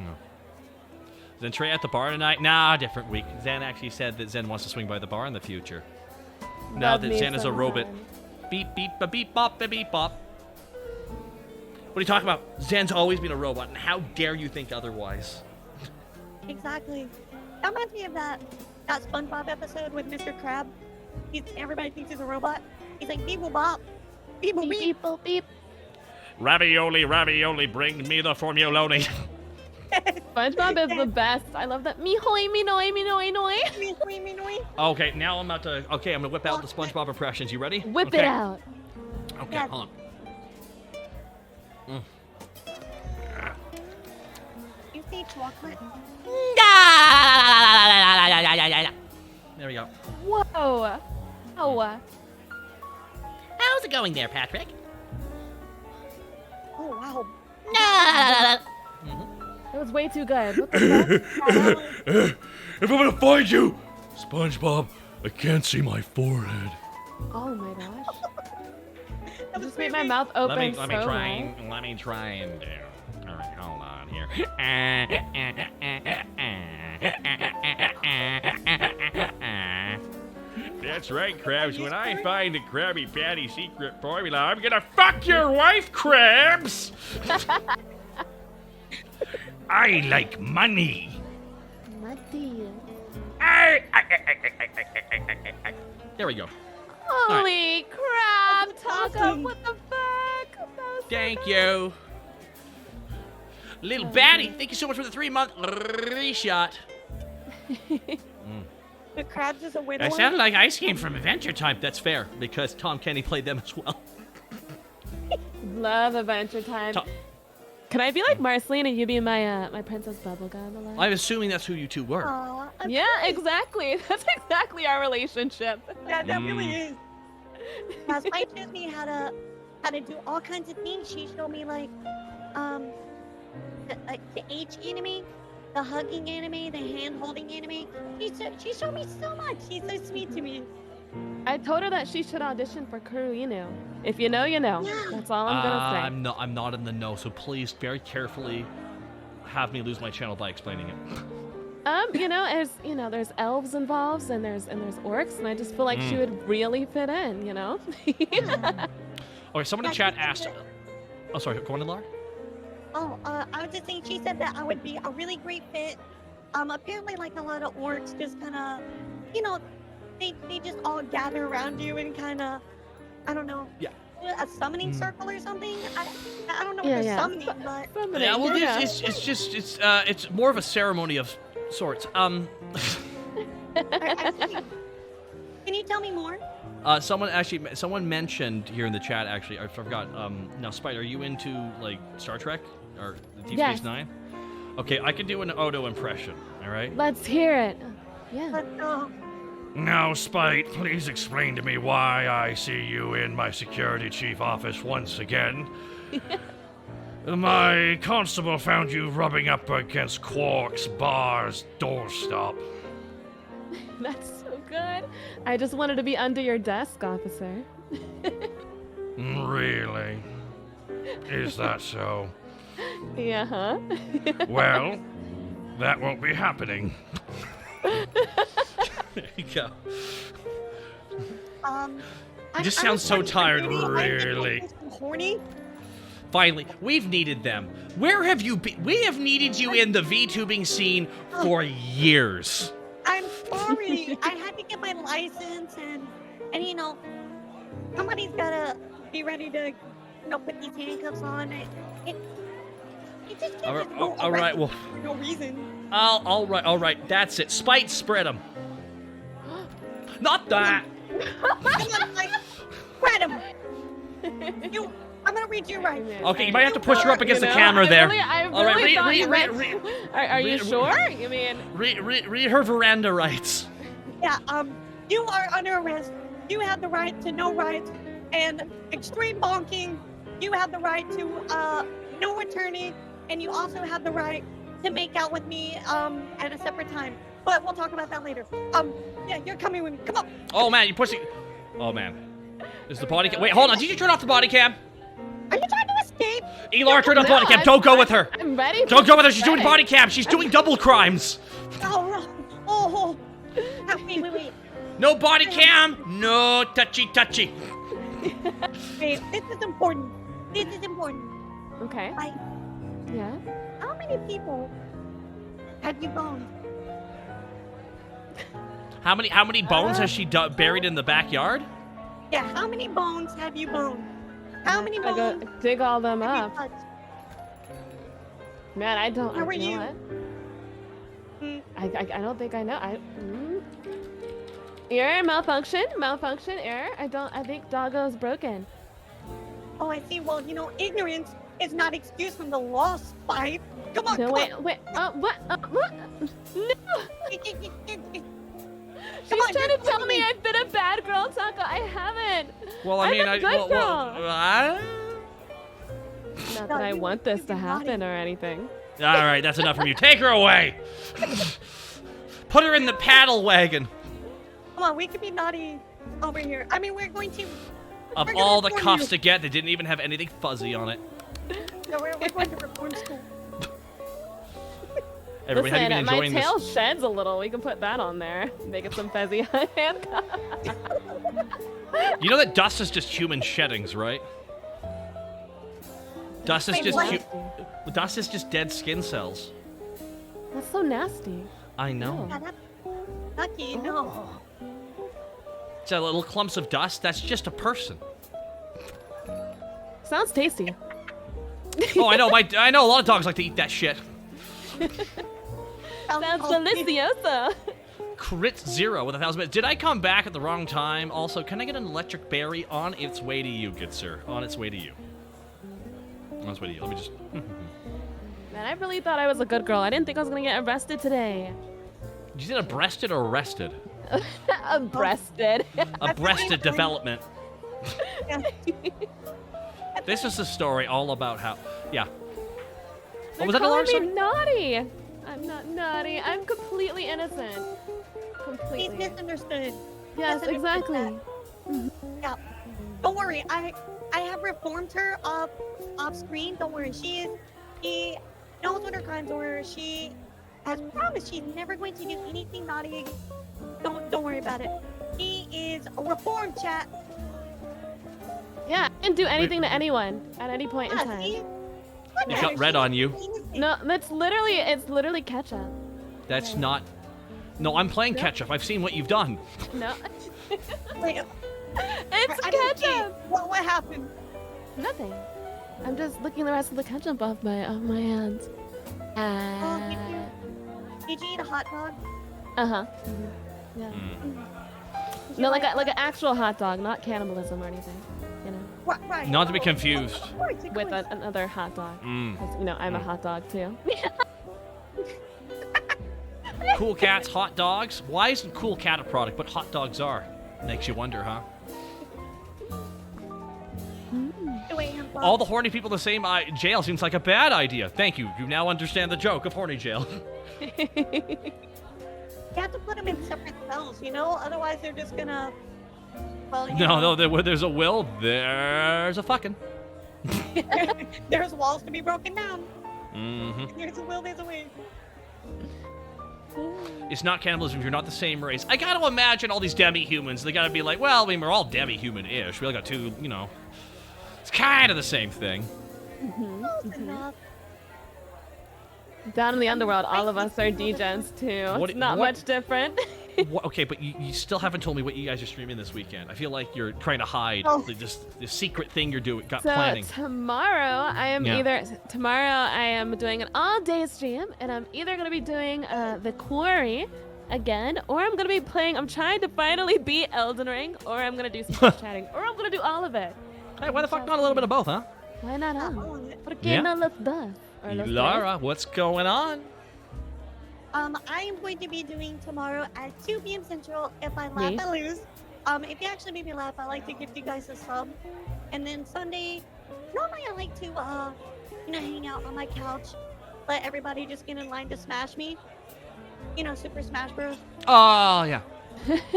Zen Trey at the bar tonight? Nah, different week. Zen actually said that Zen wants to swing by the bar in the future. Now Love that me Zen is a some robot. Zen. Beep, beep, ba, beep, bop, ba, beep, bop. What are you talking about? Zen's always been a robot, and how dare you think otherwise? Exactly. That reminds me of that SpongeBob episode with Mr. Crab. Everybody thinks he's a robot. He's like, beep, bop, beep, beep. Beep, beep, beep. Ravioli, ravioli, bring me the formuloni. SpongeBob is the best. I love that. Me hoy, me noi, me noi, noi. Okay, now I'm about to. Okay, I'm gonna whip out the SpongeBob impressions. You ready? Whip okay. it out. Okay, Yes. hold on. You say chocolate? There we go. Whoa. Oh. How's it going there, Patrick? Oh, wow. It was way too good. What the fuck? If I'm gonna find you, SpongeBob, I can't see my forehead. Oh my gosh. That was Just made my perfect. mouth open Let me so try high. and let me try and do. All right, hold on here. That's right, Krabs. When I find the Krabby Patty secret formula, I'm gonna fuck your wife, Krabs! I like money. Nutty. There we go. Holy crap, Taco, awesome. what the fuck? That was so Thank good. you. Little Batty, thank you so much for the 3-month shot. The Crabs is a widower. I sounded like Ice Cream from Adventure Time. That's fair, because Tom Kenny played them as well. Love Adventure Time. Can I be like Marceline and you be my my Princess Bubblegum alive? I'm assuming that's who you two were. Aw, Yeah, exactly. That's exactly our relationship. that really is. Yeah, Spike shows me how to do all kinds of things. She showed me like the H anime, the hugging anime, the hand holding anime. She showed me so much. She's so sweet to me. I told her that she should audition for Kuruinu. If you know, you know. Yeah. That's all I'm gonna say. I'm not in the know, so please very carefully have me lose my channel by explaining it. There's elves involved and there's orcs, and I just feel like she would really fit in, you know? Okay, someone in chat asked. Oh, sorry, go on, Laura. Oh, I was just saying, she said that I would be a really great fit. Apparently, like a lot of orcs just kind of, they just all gather around you and kind of, I don't know. Yeah. A summoning circle or something. I don't know what Yeah, they're yeah. summoning, but Yeah, well, it's more of a ceremony of sorts. I see. Can you tell me more? Someone mentioned here in the chat. Actually, I forgot. Now, Spider, are you into like Star Trek or Deep Yes. Space Nine? Okay, I can do an Odo impression. All right. Let's hear it. Yeah. But Now, Spite, please explain to me why I see you in my security chief office once again. My constable found you rubbing up against Quark's bar's doorstop. That's so good. I just wanted to be under your desk, officer. Really? Is that so? Yeah, huh? Well, that won't be happening. There you go. You just sound so tired, really. Horny. Finally, we've needed them. Where have you been? We have needed you in the VTubing scene for years. I'm sorry. I had to get my license and somebody's gotta be ready to put these handcuffs on. It just can't just go All right, well, for no reason. all right. That's it. Spite, spread them. Not that. Spread 'em. I'm gonna read you right. Okay, you might have to push her up against the camera there. I All right, really thought read- you read- meant- Are you sure? You mean... Read her veranda rights. Yeah. You are under arrest. You have the right to no rights, and extreme bonking, you have the right to no attorney, and you also have the right to make out with me at a separate time. But we'll talk about that later. Yeah, you're coming with me. Come on. Oh man, you pussy. Oh man. Is the body cam? Wait, hold on. Did you turn off the body cam? Are you trying to escape? Elar, turn off the body cam. Don't go with her. I'm ready. Don't go with her. She's doing body cam. She's doing double crimes. Oh, oh. Wait. No body cam. No touchy. Wait, this is important. Okay. Yeah. How many people have you boned? How many bones has she buried in the backyard? Yeah, how many bones have you boned? How many I bones go dig all them have you up. touched? Man, I don't. How are you know you? What? I don't think I know. Error, malfunction, error. I think Doggo's broken. Oh, I see. Well, ignorance is not excuse from the law, Spike. Come on, No, come wait. on. What? No! She's on, trying you're to tell kidding me me. I've been a bad girl, Taco. I haven't. Well, I'm a good girl. Not No, that I you want need this to to be happen or anything. All right, that's enough from you. Take her away. Put her in the paddle wagon. Come on, we can be naughty over here. I mean, we're going to. Of We're gonna all the reform cuffs to get, they didn't even have anything fuzzy on it. No, we're going to reform school. Everybody, have you been Listen, my enjoying tail this? sheds a little. We can put that on there. Make it some fuzzy handcuffs. You know that dust is just human sheddings, right? Dust is Wait, just what? dust is just dead skin cells. That's so nasty. I know. Yeah, that's lucky, no. So little clumps of dust. That's just a person. Sounds tasty. Oh, I know. I know a lot of dogs like to eat that shit. Sounds delicioso. Crit 0 with 1,000 bits. Did I come back at the wrong time? Also, can I get an electric berry on its way to you, good sir? On its way to you. On its way to you. Let me just. Man, I really thought I was a good girl. I didn't think I was gonna get arrested today. Did you say breasted or arrested? Breasted. A breasted development. Yeah. This is the story all about how. Yeah. They're Oh, was that a calling large me one? naughty. I'm not naughty. I'm completely innocent. He's Completely. misunderstood. Yes, misunderstood exactly. that. Yeah. Don't worry. I have reformed her off screen. Don't worry. She knows what her crimes were. She has promised she's never going to do anything naughty again. Don't worry about it. He is a reformed, chat. Yeah, I can do anything to anyone at any point in Yeah, time. see? It's got red on you. No, it's literally ketchup. That's not. No, I'm playing ketchup. I've seen what you've done. No, Wait, it's I didn't see it. ketchup. What happened? Nothing. I'm just licking the rest of the ketchup off my hands. Did you eat a hot dog? Uh-huh. Yeah. Did you No, like an actual hot dog, not cannibalism or anything. You know, Right. Not to be confused. Of course, of with course. another hot dog. Mm. 'Cause, you know, I'm a hot dog too. Cool Cats, hot dogs. Why isn't Cool Cat a product, but hot dogs are? Makes you wonder, huh? All the horny people in the same jail seems like a bad idea. Thank you. You now understand the joke of horny jail. You have to put them in separate cells, Otherwise, they're just gonna. Well, No, where there's a will, there's a fucking. There's walls to be broken down. Mm-hmm. There's a will, there's a way. It's not cannibalism if you're not the same race. I gotta imagine all these demi-humans. They gotta be like, well, I mean, we're all demi-human-ish. We all got two, It's kind of the same thing. Close enough. Down in the underworld, all of us are degens too. What- It's not what- much different. Okay, but you still haven't told me what you guys are streaming this weekend. I feel like you're trying to hide Oh. the secret thing you're doing, So planning. tomorrow I am doing an all-day stream, and I'm either gonna be doing the Quarry again, or I'm gonna be playing. I'm trying to finally beat Elden Ring, or I'm gonna do some chatting, or I'm gonna do all of it. Hey, why the fuck not a little bit of both, huh? Why not? Huh? Oh, ¿Por qué Yeah. no los dos? Or los tres? Lara, what's going on? I am going to be doing tomorrow at 2 p.m. Central. If I laugh, Me? I lose. if you actually made me laugh, I like to give you guys a sub. And then Sunday, normally I like to, hang out on my couch, let everybody just get in line to smash me. Super Smash Bros. Oh, yeah.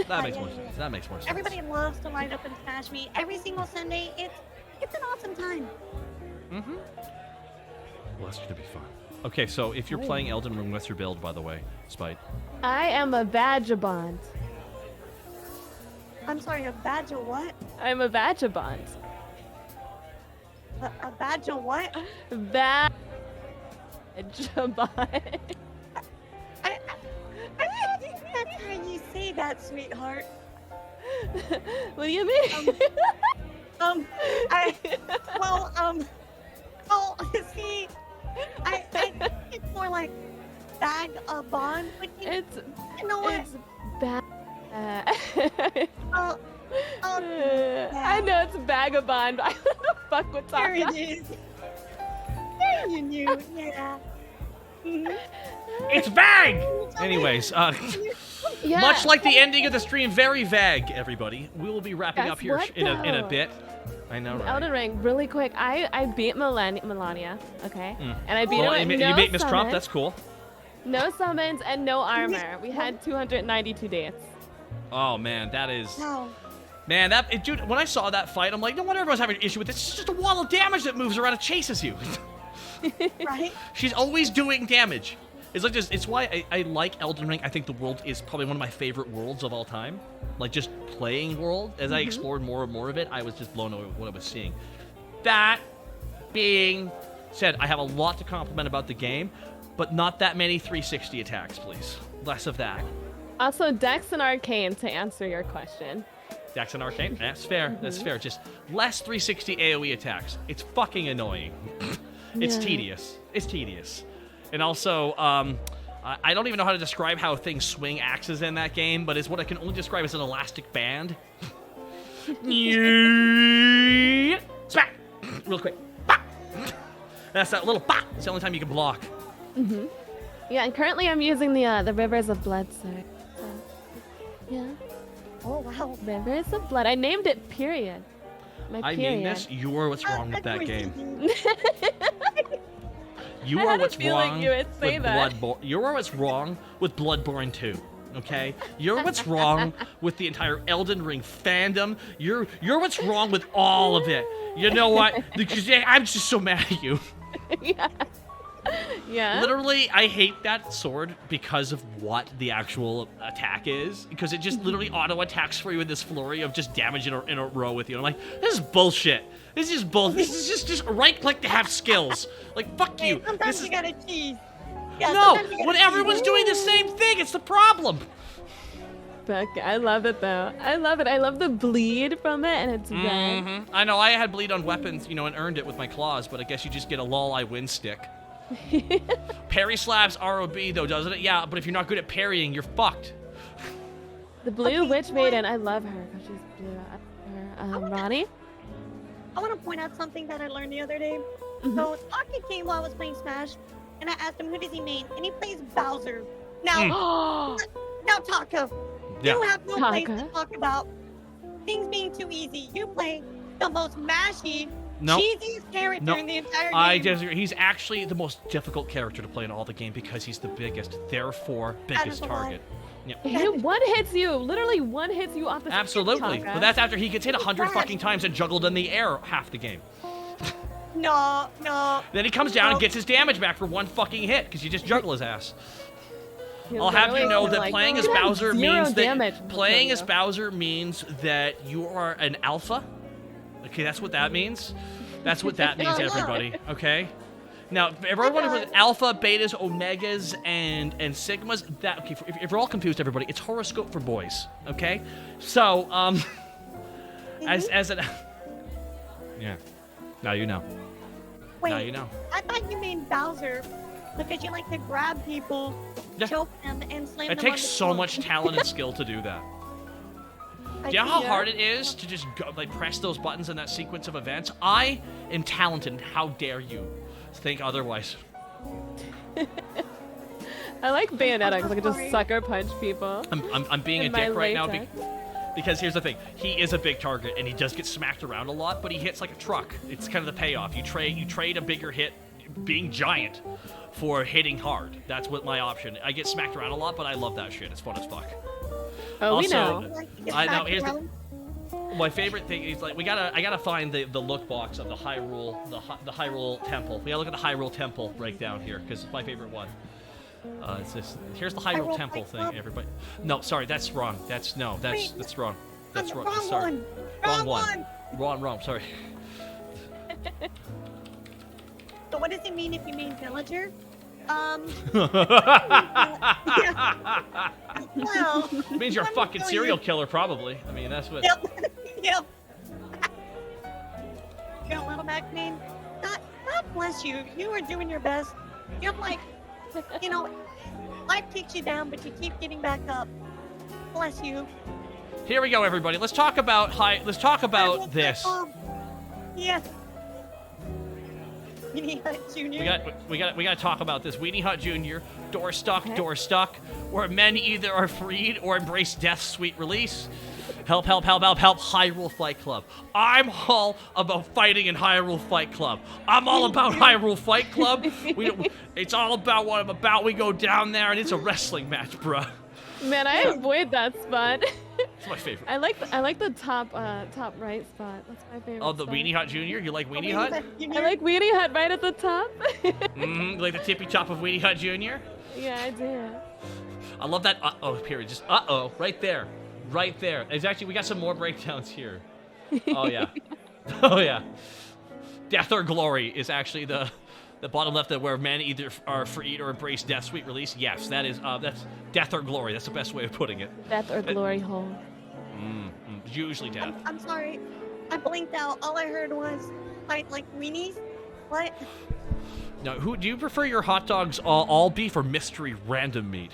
That makes yeah, more yeah, sense. yeah. That makes more sense. Everybody loves to line up and smash me every single Sunday. It's an awesome time. Mm-hmm. Well, that's gonna be fun. Okay, so if you're playing Elden Ring, what's your build, by the way, Spite? I am a vagabond. I'm sorry, a badge of what? I'm a vagabond. A badge of what? Vagabond. That's how you say that, sweetheart. What do you mean? See, I think it's more like bag a bond. It's You know what? It's bad. Oh, I know it's vagabond, but I don't know the fuck what's there on it is. There you knew, yeah. It's vague! Anyways, Yeah. much like the ending of the stream, very vague, everybody. We will be wrapping Guess up here what, in a though? bit. I know, right? Elden Ring, really quick. I beat Melania, okay? Mm. And I beat Well, her you with beat no Miss Trump, summons, that's cool. no summons, and no armor. We had 292 days. Oh, man, that is... Wow. Man, dude, when I saw that fight, I'm like, no wonder everyone's having an issue with this. It's just a wall of damage that moves around and chases you. Right? She's always doing damage. It's like just, it's why I like Elden Ring. I think the world is probably one of my favorite worlds of all time. Like, just playing world. As I explored more and more of it, I was just blown away with what I was seeing. That being said, I have a lot to compliment about the game, but not that many 360 attacks, please. Less of that. Also, Dex and Arcane, to answer your question. Dex and Arcane, that's fair. That's fair. Just less 360 AoE attacks. It's fucking annoying. It's Yeah. tedious. It's tedious. And also, I don't even know how to describe how things swing axes in that game, but it's what I can only describe as an elastic band. Smack! Real quick. Bah! That's that little bah! It's the only time you can block. Yeah, and currently I'm using the Rivers of Blood sword. So, yeah. Oh, wow. Rivers of Blood. I named it period. My I period. mean this. You are what's wrong with that game. You I are had a what's feeling wrong you would say with that. Bloodborne. You are what's wrong with Bloodborne 2. Okay? You're what's wrong with the entire Elden Ring fandom. You're what's wrong with all of it. You know what? Because I'm just so mad at you. Yeah. Yeah. Literally, I hate that sword because of what the actual attack is. Because it just literally auto-attacks for you in this flurry of just damage in a row with you. And I'm like, this is bullshit. This is bullshit. This is just right-click to have skills. Like, fuck you. Sometimes This you is... gotta cheese. Yeah, No, sometimes you gotta when cheese. everyone's doing the same thing, it's the problem. Fuck, I love it though. I love it. I love the bleed from it, and it's red. I know, I had bleed on weapons, and earned it with my claws, but I guess you just get a lol, I win stick. Parry slaps ROB, though, doesn't it? Yeah, but if you're not good at parrying, you're fucked. The Blue Witch Maiden, I love her because she's blue. I love her. Ronnie? I want to point out something that I learned the other day. So, Taki came while I was playing Smash, and I asked him, who does he main? And he plays Bowser. Now, now Taka, you have no place to Taka. talk about things being too easy. You play the most mashy, Nope. cheesiest character Nope. in the entire game. I disagree. He's actually the most difficult character to play in all the game because he's the biggest, therefore biggest a lie. target. Yeah. He one hits you. Literally one hits you off the Absolutely. Taka. But that's after he gets hit 100 Trash. fucking times and juggled in the air half the game. No. Then he comes down and No. gets his damage back for one fucking hit because you just juggle his ass. He I'll have you literally know was that like, playing as "You have Bowser zero means damage." that playing as Bowser means that you are an alpha. Okay, that's what that means. That's what that means, everybody. Okay. Now, if everyone with alpha, betas, omegas, and sigmas, that okay. If you're all confused, everybody, it's horoscope for boys. Okay. So, as an yeah. Now you know. Wait, Now you know. I thought you mean Bowser because you like to grab people, Yeah. choke them, and slam It them takes on the so floor. much talent and skill to do that. Do you know how hard it is to just go, press those buttons in that sequence of events? I am talented, and how dare you think otherwise? I like Bayonetta because I can Sorry. just sucker punch people. I'm being a In my dick right now latex. Because here's the thing, he is a big target and he does get smacked around a lot, but he hits like a truck. It's kind of the payoff. You trade a bigger hit, being giant, for hitting hard. That's what my option. I get smacked around a lot, but I love that shit. It's fun as fuck. Oh, also, we know. I know. Here's my favorite thing is like I gotta find the look box of the Hyrule Hyrule Temple. We gotta look at the Hyrule Temple breakdown here because it's my favorite one. It's this. Here's the Hyrule Temple thing, everybody. No, sorry, that's wrong. That's wrong. That's wrong. Sorry. Wrong one. Wrong. Sorry. So what does it mean if you mean villager? Well, It means you're a fucking serial killer, probably. I mean, that's what. Yep. Yep. Got a little back name. God bless you. You are doing your best. You're like, you know, life takes you down, but you keep getting back up. Bless you. Here we go, everybody. Let's talk about this. Yes. Weenie Hut Jr. We got to talk about this. Weenie Hut Jr. Door stuck. Where men either are freed or embrace death's sweet release. Help! Hyrule Fight Club. I'm all about fighting in Hyrule Fight Club. I'm all about Hyrule Fight Club. It's all about what I'm about. We go down there and it's a wrestling match, bruh. Man, I avoid that spot. It's my favorite. I like the top right spot. That's my favorite. Oh, the spot. Weenie Hut Jr. You like Weenie Hut? I like Weenie Hut right at the top. You like the tippy top of Weenie Hut Jr. Yeah, I do. I love that. Period. Just right there. Right there. It's actually, we got some more breakdowns here. Oh, yeah. Oh, yeah. Death or Glory is actually the bottom left, where men either are freed or embrace death's sweet release. Yes, that's Death or Glory. That's the best way of putting it. Death or Glory hole. Usually death. I'm sorry. I blinked out. All I heard was fight like weenies. What? Now, who do you prefer your hot dogs all beef or mystery random meat?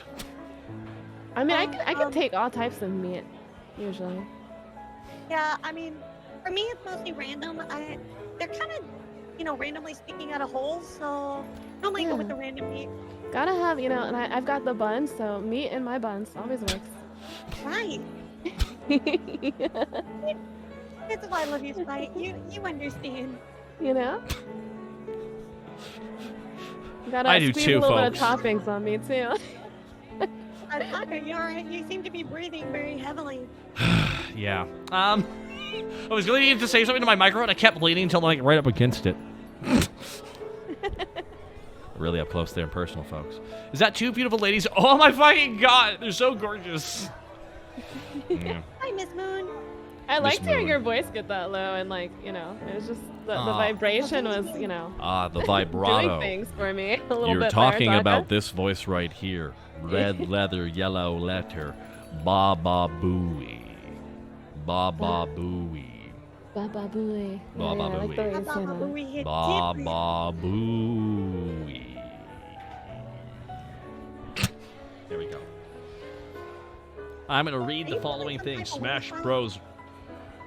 I mean, I can take all types of meat, usually. Yeah, I mean, for me it's mostly random. They're kind of, randomly sticking out of holes, so I don't like it with the random meat. Gotta have, and I've got the buns, so meat in my buns always works. Right. That's why I love you, Spike. You understand. Gotta I do squeeze too, a little folks. bit of toppings on me too. Tucker, you're alright. You seem to be breathing very heavily. Yeah. I was leaning to say something to my microphone. I kept leaning until like right up against it. Really up close there and personal, folks. Is that two beautiful ladies? Oh my fucking god, they're so gorgeous. Yeah. Hi, Miss Moon. I Miss liked hearing Moon. your voice get that low, and it was just the vibration was, The vibrato. doing things for me a little You're bit. talking there, about Tucker. this voice right here. Red leather, yellow letter. Baba booey. Baba booey. Baba booey. Baba I like the way you say Baba that. Booey hit Baba booey. There we go. I'm gonna read the following thing. Smash Bros.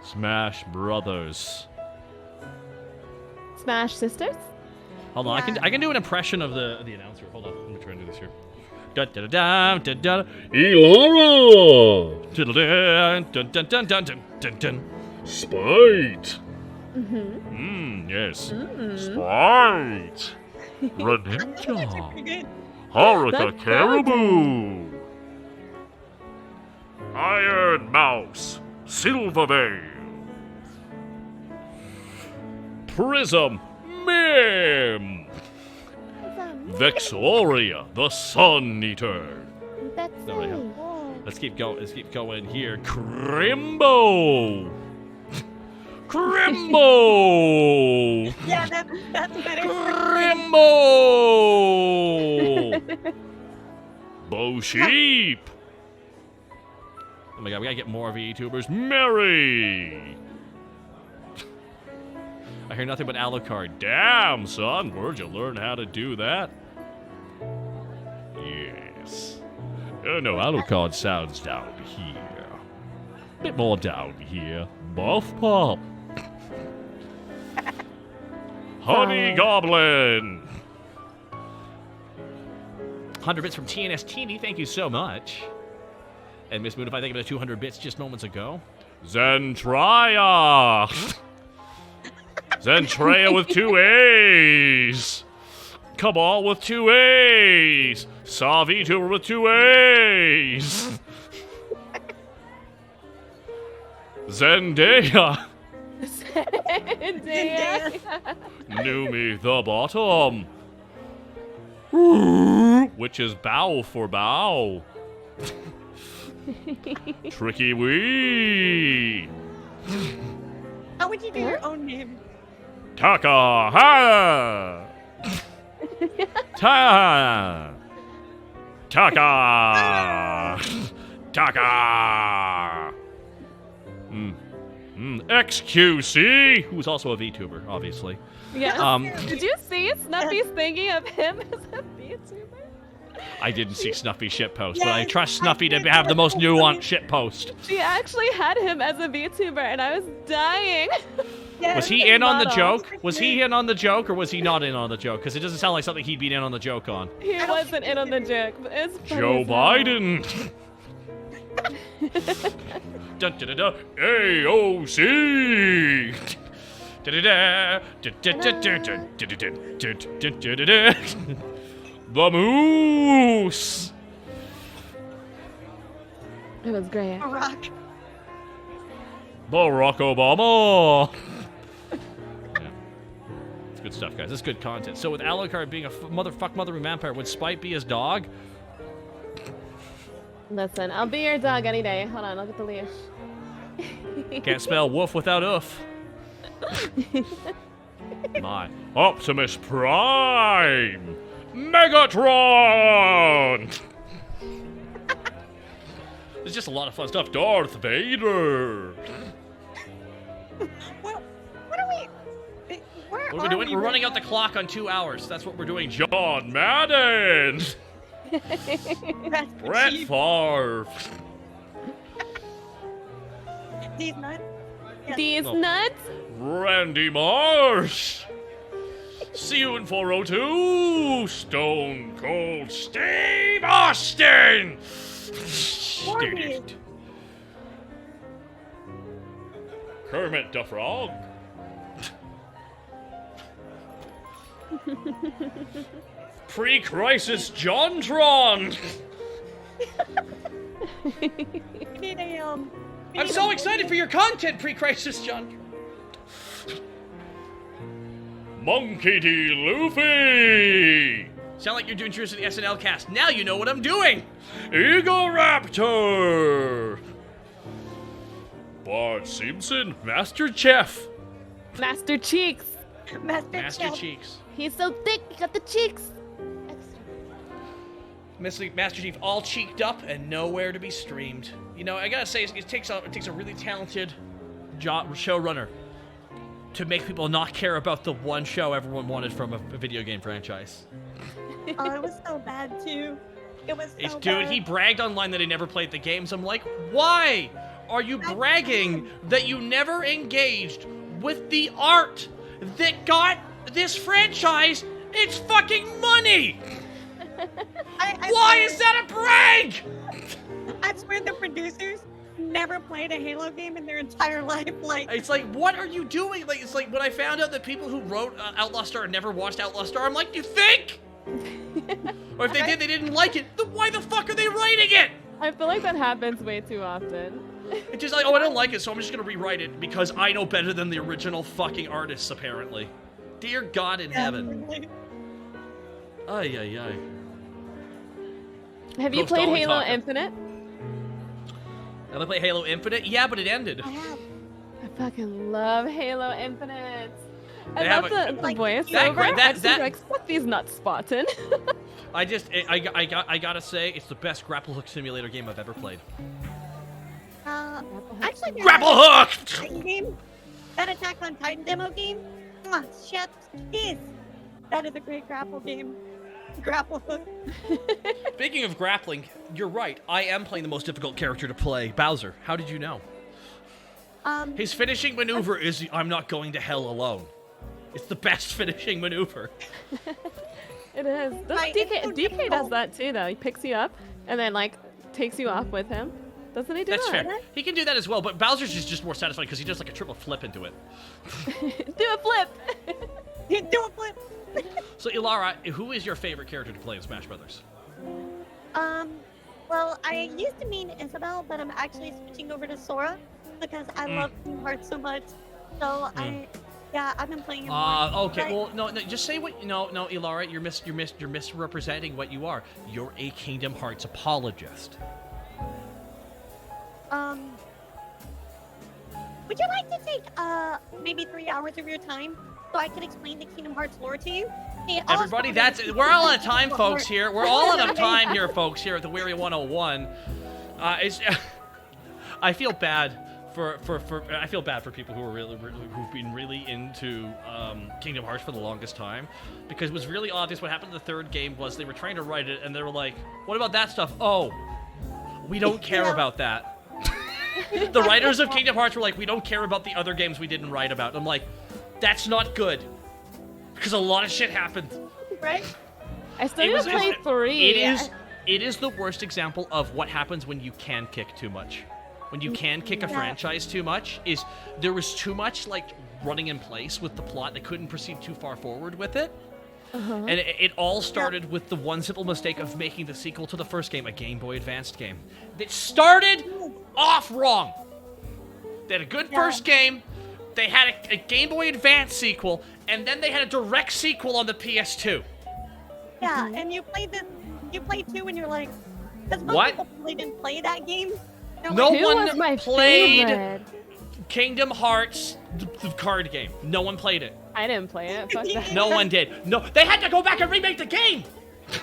Smash Brothers. Smash Sisters? Hold on, I can do an impression of the announcer. Hold on, let me try and do this here. Da da da da da da. Elora! Dun dun dun dun dun dun dun dun. Spite! Yes. Spite! That's Greninja! pretty good. Haruka That's Caribou! Iron Mouse! Silverveil! Prism Mim. Vexoria, the Sun Eater! That's There we go. me. Let's keep going. Let's keep going here. Crimbo. Crimbo. Yeah, that's better. Crimbo. Bo Sheep. Oh my god, we gotta get more VTubers. Mary. I hear nothing but Alucard. Damn, son, where'd you learn how to do that? Yes. Oh no, Alucard sounds down here. Bit more down here. Buff Pop. Honey Goblin. 100 bits from TNS Teeny, thank you so much. And Miss Moon, if I think of it 200 bits just moments ago. Zentria! Zentria with 2 A's! Cabal with 2 A's! Saw VTuber with 2 A's! Zendaya! Zendaya. Knew me the bottom. Which is bow for bow. Tricky wee. How would you do your own name? Taka ha. Ta. Taka. Taka. XQC, Who's also a VTuber, obviously. Yeah. Did you see Snuffy's thinking of him as a VTuber? I didn't see Snuffy shitpost, but I trust Snuffy to have the most nuanced shitpost. She actually had him as a VTuber, and I was dying. Was he in on the joke? Was he in on the joke, or was he not in on the joke? Because it doesn't sound like something he'd be in on the joke on. He wasn't in on the joke, but it's funny Joe as hell. Biden. Dun, dun, dun, dun. AOC. Dun, dun, dun. Dun, dun, dun, dun, dun, dun, dun, dun, dun, dun, dun. The Moose. It was great. Barack. Barack Obama. Yeah. It's good stuff, guys. It's good content. So with Alucard being a mothering vampire, would Spite be his dog? Listen, I'll be your dog any day. Hold on, I'll get the leash. Can't spell wolf without oof. My. Optimus Prime. Megatron. There's just a lot of fun stuff. Darth Vader. Well, what are we? Where What are we are doing? We're right running out now? the clock on 2 hours. That's what we're doing. John Madden. That's Brett cheap. Favre. These nuts. These No. nuts? Randy Marsh. See you in 402. Stone Cold Steve Austin. Warning. Kermit the Frog. Pre-crisis JonTron. We need a we I'm need so a- excited for your content, pre-crisis, John. Monkey D. Luffy. Sound like you're doing Cheers to the SNL cast. Now you know what I'm doing. Eagle Raptor. Bart Simpson. Master Chef. Master Cheeks. Master Chef. Cheeks. He's so thick, he got the cheeks. Master Chief all cheeked up and nowhere to be streamed. You know, I gotta say, it takes a really talented showrunner to make people not care about the one show everyone wanted from a video game franchise. Oh, it was so bad too. It was so Dude, bad. he bragged online that he never played the games. I'm like, why are you bragging that you never engaged with the art that got this franchise its fucking money? Why is that a brag? I swear the producers never played a Halo game in their entire life. Like, It's like, what are you doing? Like, it's like when I found out that people who wrote Outlaw Star never watched Outlaw Star, I'm like, you think? Or if they did, they didn't like it. Then why the fuck are they writing it? I feel like that happens way too often. It's just like, oh, I don't like it, so I'm just gonna rewrite it because I know better than the original fucking artists, apparently. Dear God in heaven. definitely. Ay, ay, ay. Have you Ghost played Dolly Halo Talker. Infinite? Have I played Halo Infinite? Yeah, but it ended. I have. I fucking love Halo Infinite. I They have love a- the Like, voiceover. that- I just like, fuck these nuts, Spartan. I gotta say, it's the best grapple hook simulator game I've ever played. Actually, there's Grapple that hook! Titan game, that Attack on Titan demo game. Chef's kiss. That is a great grapple game. Grapple hook. Speaking of grappling, you're right. I am playing the most difficult character to play, Bowser. How did you know? His finishing maneuver is I'm not going to hell alone. It's the best finishing maneuver. It is. Right, it's so DK does difficult. that too, though. He picks you up and then like takes you off with him. Doesn't he do That's that? fair. He can do that as well, but Bowser's is just more satisfying because he does like a triple flip into it. Do a flip. Do a flip. So, Ilara, who is your favorite character to play in Smash Brothers? Well, I used to mean Isabel, but I'm actually switching over to Sora because I love Kingdom Hearts so much. So I've been playing it more. Okay. Well, no, just say what. No, Ilara, you're misrepresenting what you are. You're a Kingdom Hearts apologist. Would you like to take maybe 3 hours of your time so I can explain the Kingdom Hearts lore to you? Everybody, we're all out of time, folks. Here, we're all out of time here, folks. Here at the Weary 101. I feel bad for people who are who've been really into Kingdom Hearts for the longest time, because it was really obvious what happened in the third game was they were trying to write it and they were like, what about that stuff? Oh, we don't care about that. The writers of Kingdom Hearts were like, we don't care about the other games we didn't write about. I'm like, that's not good, because a lot of shit happened. Right? I still need to play 3. It is the worst example of what happens when you can kick too much. When you can kick a franchise too much, is there was too much like running in place with the plot. They couldn't proceed too far forward with it. And it all started with the one simple mistake of making the sequel to the first game a Game Boy Advanced game. It started off wrong. They had a good first game, they had a Game Boy Advance sequel, and then they had a direct sequel on the PS2. Yeah, and you played 2 and you're like, because most What? people really didn't play that game. They're No like, Who one was my played favorite? Kingdom Hearts, the card game. No one played it. I didn't play it. Fuck that. No one did. No, they had to go back and remake the game.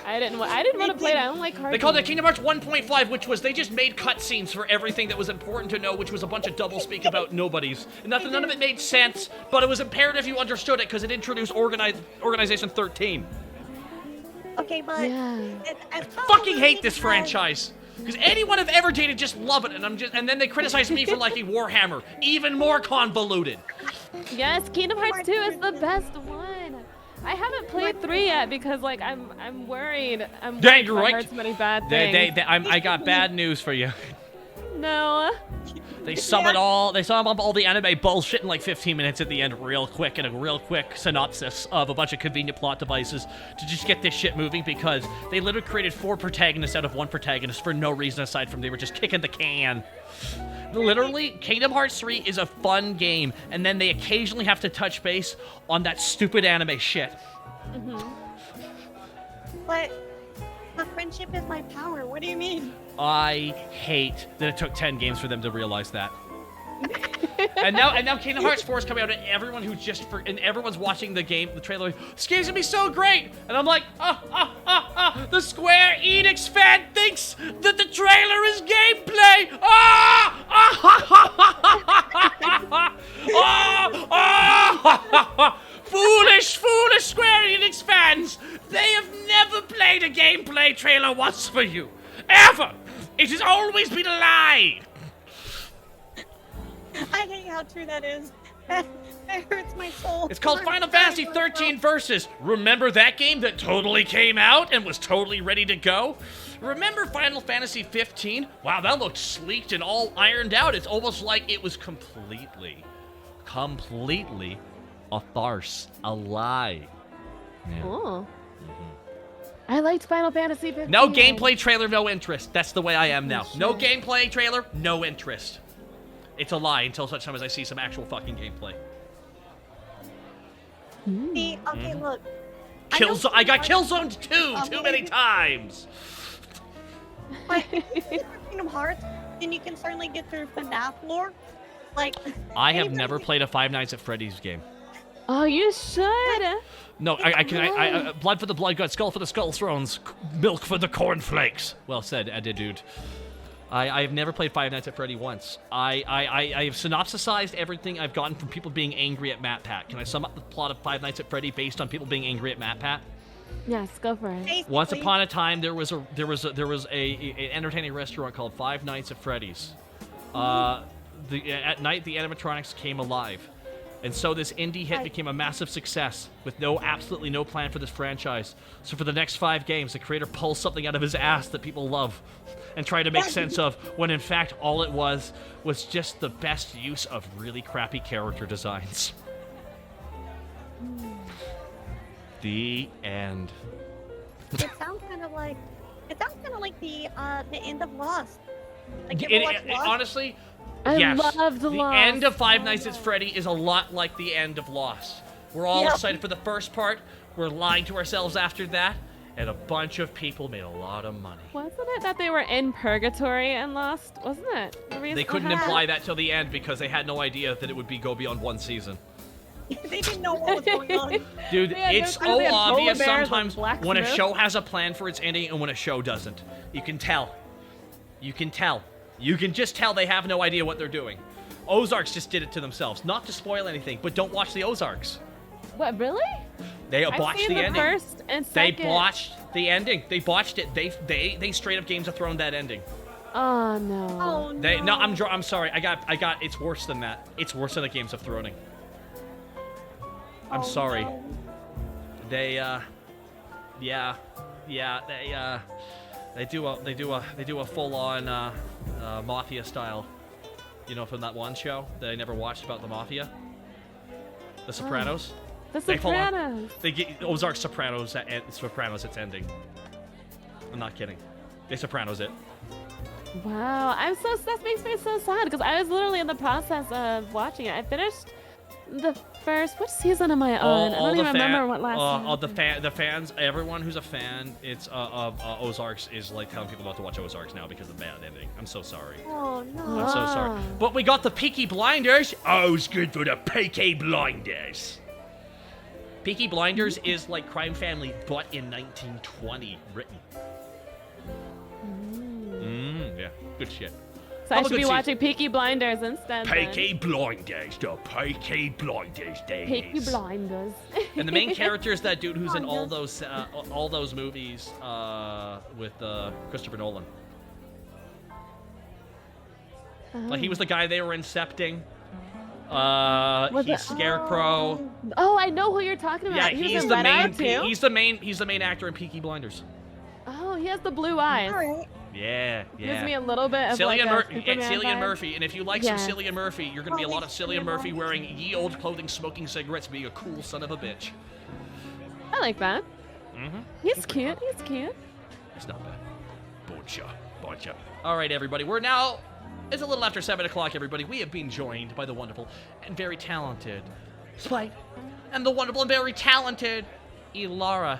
I didn't want to play it. I don't like cards. They called it Kingdom Hearts 1.5, which was they just made cutscenes for everything that was important to know, which was a bunch of doublespeak about nobodies. And none of it made sense, but it was imperative you understood it because it introduced Organization 13. Okay, but I fucking hate this franchise. Because anyone I've ever dated just love it, and then they criticize me for liking Warhammer. Even more convoluted. Yes, Kingdom Hearts 2 is the best one. I haven't played 3 yet because like I'm worried. Dang, you're I right. heard so many bad things. I got bad news for you. No. They sum up all the anime bullshit in like 15 minutes at the end real quick, and a real quick synopsis of a bunch of convenient plot devices to just get this shit moving, because they literally created 4 protagonists out of 1 protagonist for no reason aside from they were just kicking the can. Literally, Kingdom Hearts 3 is a fun game, and then they occasionally have to touch base on that stupid anime shit. But my friendship is my power. What do you mean? I hate that it took 10 games for them to realize that. and now Kingdom Hearts 4 is coming out, and everyone's watching the trailer. This game's gonna be so great, and I'm like, the Square Enix fan thinks that the trailer is gameplay. Foolish Square Enix fans! They have never played a gameplay trailer once for you, ever. It has always been a lie. I hate how true that is. That hurts my soul. It's called Final Fantasy 13 Versus. Remember that game that totally came out and was totally ready to go? Remember Final Fantasy 15? Wow, that looked sleeked and all ironed out. It's almost like it was completely a farce, a lie. Yeah. Oh. I liked Final Fantasy 15. No gameplay trailer, no interest. That's the way I am now. No gameplay trailer, no interest. It's a lie until such time as I see some actual fucking gameplay. See, okay, look. I got Killzone 2 too many times. But if you play Kingdom Hearts, then you can certainly get through FNAF lore. Like, I have never played a Five Nights at Freddy's game. Oh, you should. No, I blood for the blood god, skull for the skull thrones, milk for the cornflakes. Well said, dude. I have never played Five Nights at Freddy once. I have synopsisized everything I've gotten from people being angry at MatPat. Can I sum up the plot of Five Nights at Freddy based on people being angry at MatPat? Yes, go for it. basically, Once upon a time, there was an entertaining restaurant called Five Nights at Freddy's. At night, the animatronics came alive, And so this indie hit became a massive success with absolutely no plan for this franchise. So for the next 5 games, the creator pulls something out of his ass that people love and try to make sense of, when in fact all it was just the best use of really crappy character designs. The end. It sounds kind of like the end of Lost. Like, you ever watch Lost? Honestly, I yes. loved The Lost. end of Five Nights at Freddy is a lot like the end of Lost. We're all excited for the first part. We're lying to ourselves after that. And a bunch of people made a lot of money. Wasn't it that they were in purgatory and lost? Wasn't it? The reason They couldn't imply that till the end because they had no idea that it would go beyond 1 season. They didn't know what was going on. Dude, Yeah, it's no clue. They so had polar obvious bears and sometimes when a blacksmiths. show has a plan for its ending and when a show doesn't. You can tell. You can tell. You can just tell they have no idea what they're doing. Ozarks just did it to themselves. Not to spoil anything, but don't watch the Ozarks. What, really? They I've botched seen the ending. First and They second. botched the ending. They botched it. They straight up Games of Thrones that ending. Oh no. Oh no. I'm sorry. I got. It's worse than that. It's worse than the Games of Throning. I'm sorry. No. They they do a full on mafia style. You know, from that one show that I never watched about the mafia, The Sopranos. The They full on- Sopranos. They get Ozark Sopranos at Sopranos. It's ending. I'm not kidding. They Sopranos it. Wow, that makes me so sad because I was literally in the process of watching it. I finished the first. Which season am I on? I don't even remember what last. All the fans, everyone who's a fan, of Ozarks is like telling people not to watch Ozarks now because of the bad ending. I'm so sorry. Oh no. I'm so sorry. But we got the Peaky Blinders. Oh, it's good for the Peaky Blinders. Peaky Blinders is like Crime Family, but in 1920 written. Yeah, good shit. So I Have a should be good watching Peaky Blinders instead. then. Peaky Blinders, the Peaky Blinders days. Peaky Blinders. And the main character is that dude who's in Oh, all those movies with Christopher Nolan. Like he was the guy they were incepting. He's Scarecrow. Oh, I know who you're talking about. Yeah, he was he's in the Red main. Hour too? He's the main actor in Peaky Blinders. Oh, he has the blue eyes. All right. Yeah. Gives me a little bit of Cillian, like a Superman Cillian vibe. Murphy, and if you like Yes. some Cillian Murphy, you're gonna be a lot of Cillian Cillian Murphy Murphy. wearing ye old clothing, smoking cigarettes, being a cool son of a bitch. I like that. Mm-hmm. He's cute. He's cute. It's not bad. Boncha. All right, everybody. We're now. It's a little after 7 o'clock, everybody. We have been joined by the wonderful and very talented Spike and the wonderful and very talented Ilara.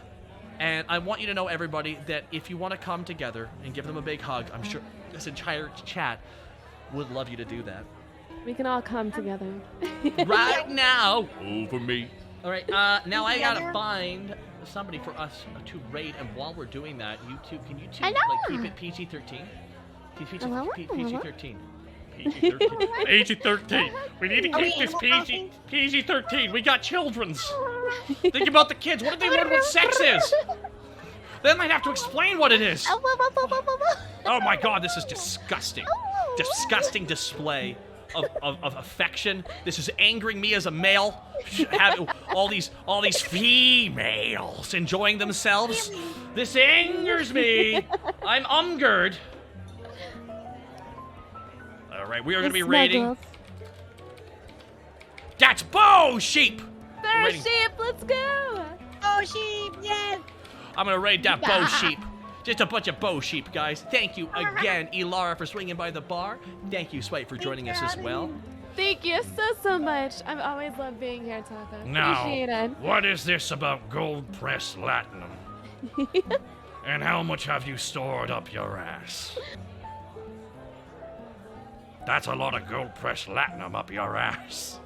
And I want you to know, everybody, that if you want to come together and give them a big hug, I'm sure this entire chat would love you to do that. We can all come together. Right now, over me. All right, now I gotta Together? find somebody for us to raid, and while we're doing that, you two, can you two I know. like keep it PG-13? Hello? PG-13. PG-13. We need to Are we keep this Animal PG-13. We got children's. Think about the kids. What if they learn what sex is? Then I'd have to explain what it is. Oh my god, this is disgusting. Disgusting display of affection. This is angering me as a male. Have all these females enjoying themselves. This angers me. I'm umgered. All right, we are going to be raiding. That's Bo Sheep. There, Raiding. sheep. Let's go. Oh, sheep, yes. I'm going to raid that Bo Sheep. Just a bunch of Bo Sheep, guys. Thank you again, Ilara, for swinging by the bar. Thank you, Spike, for joining us as well. Thank you so much. I've always loved being here, Taco. Now, Appreciate it. what is this about gold press latinum? And how much have you stored up your ass? That's a lot of gold press latinum up your ass.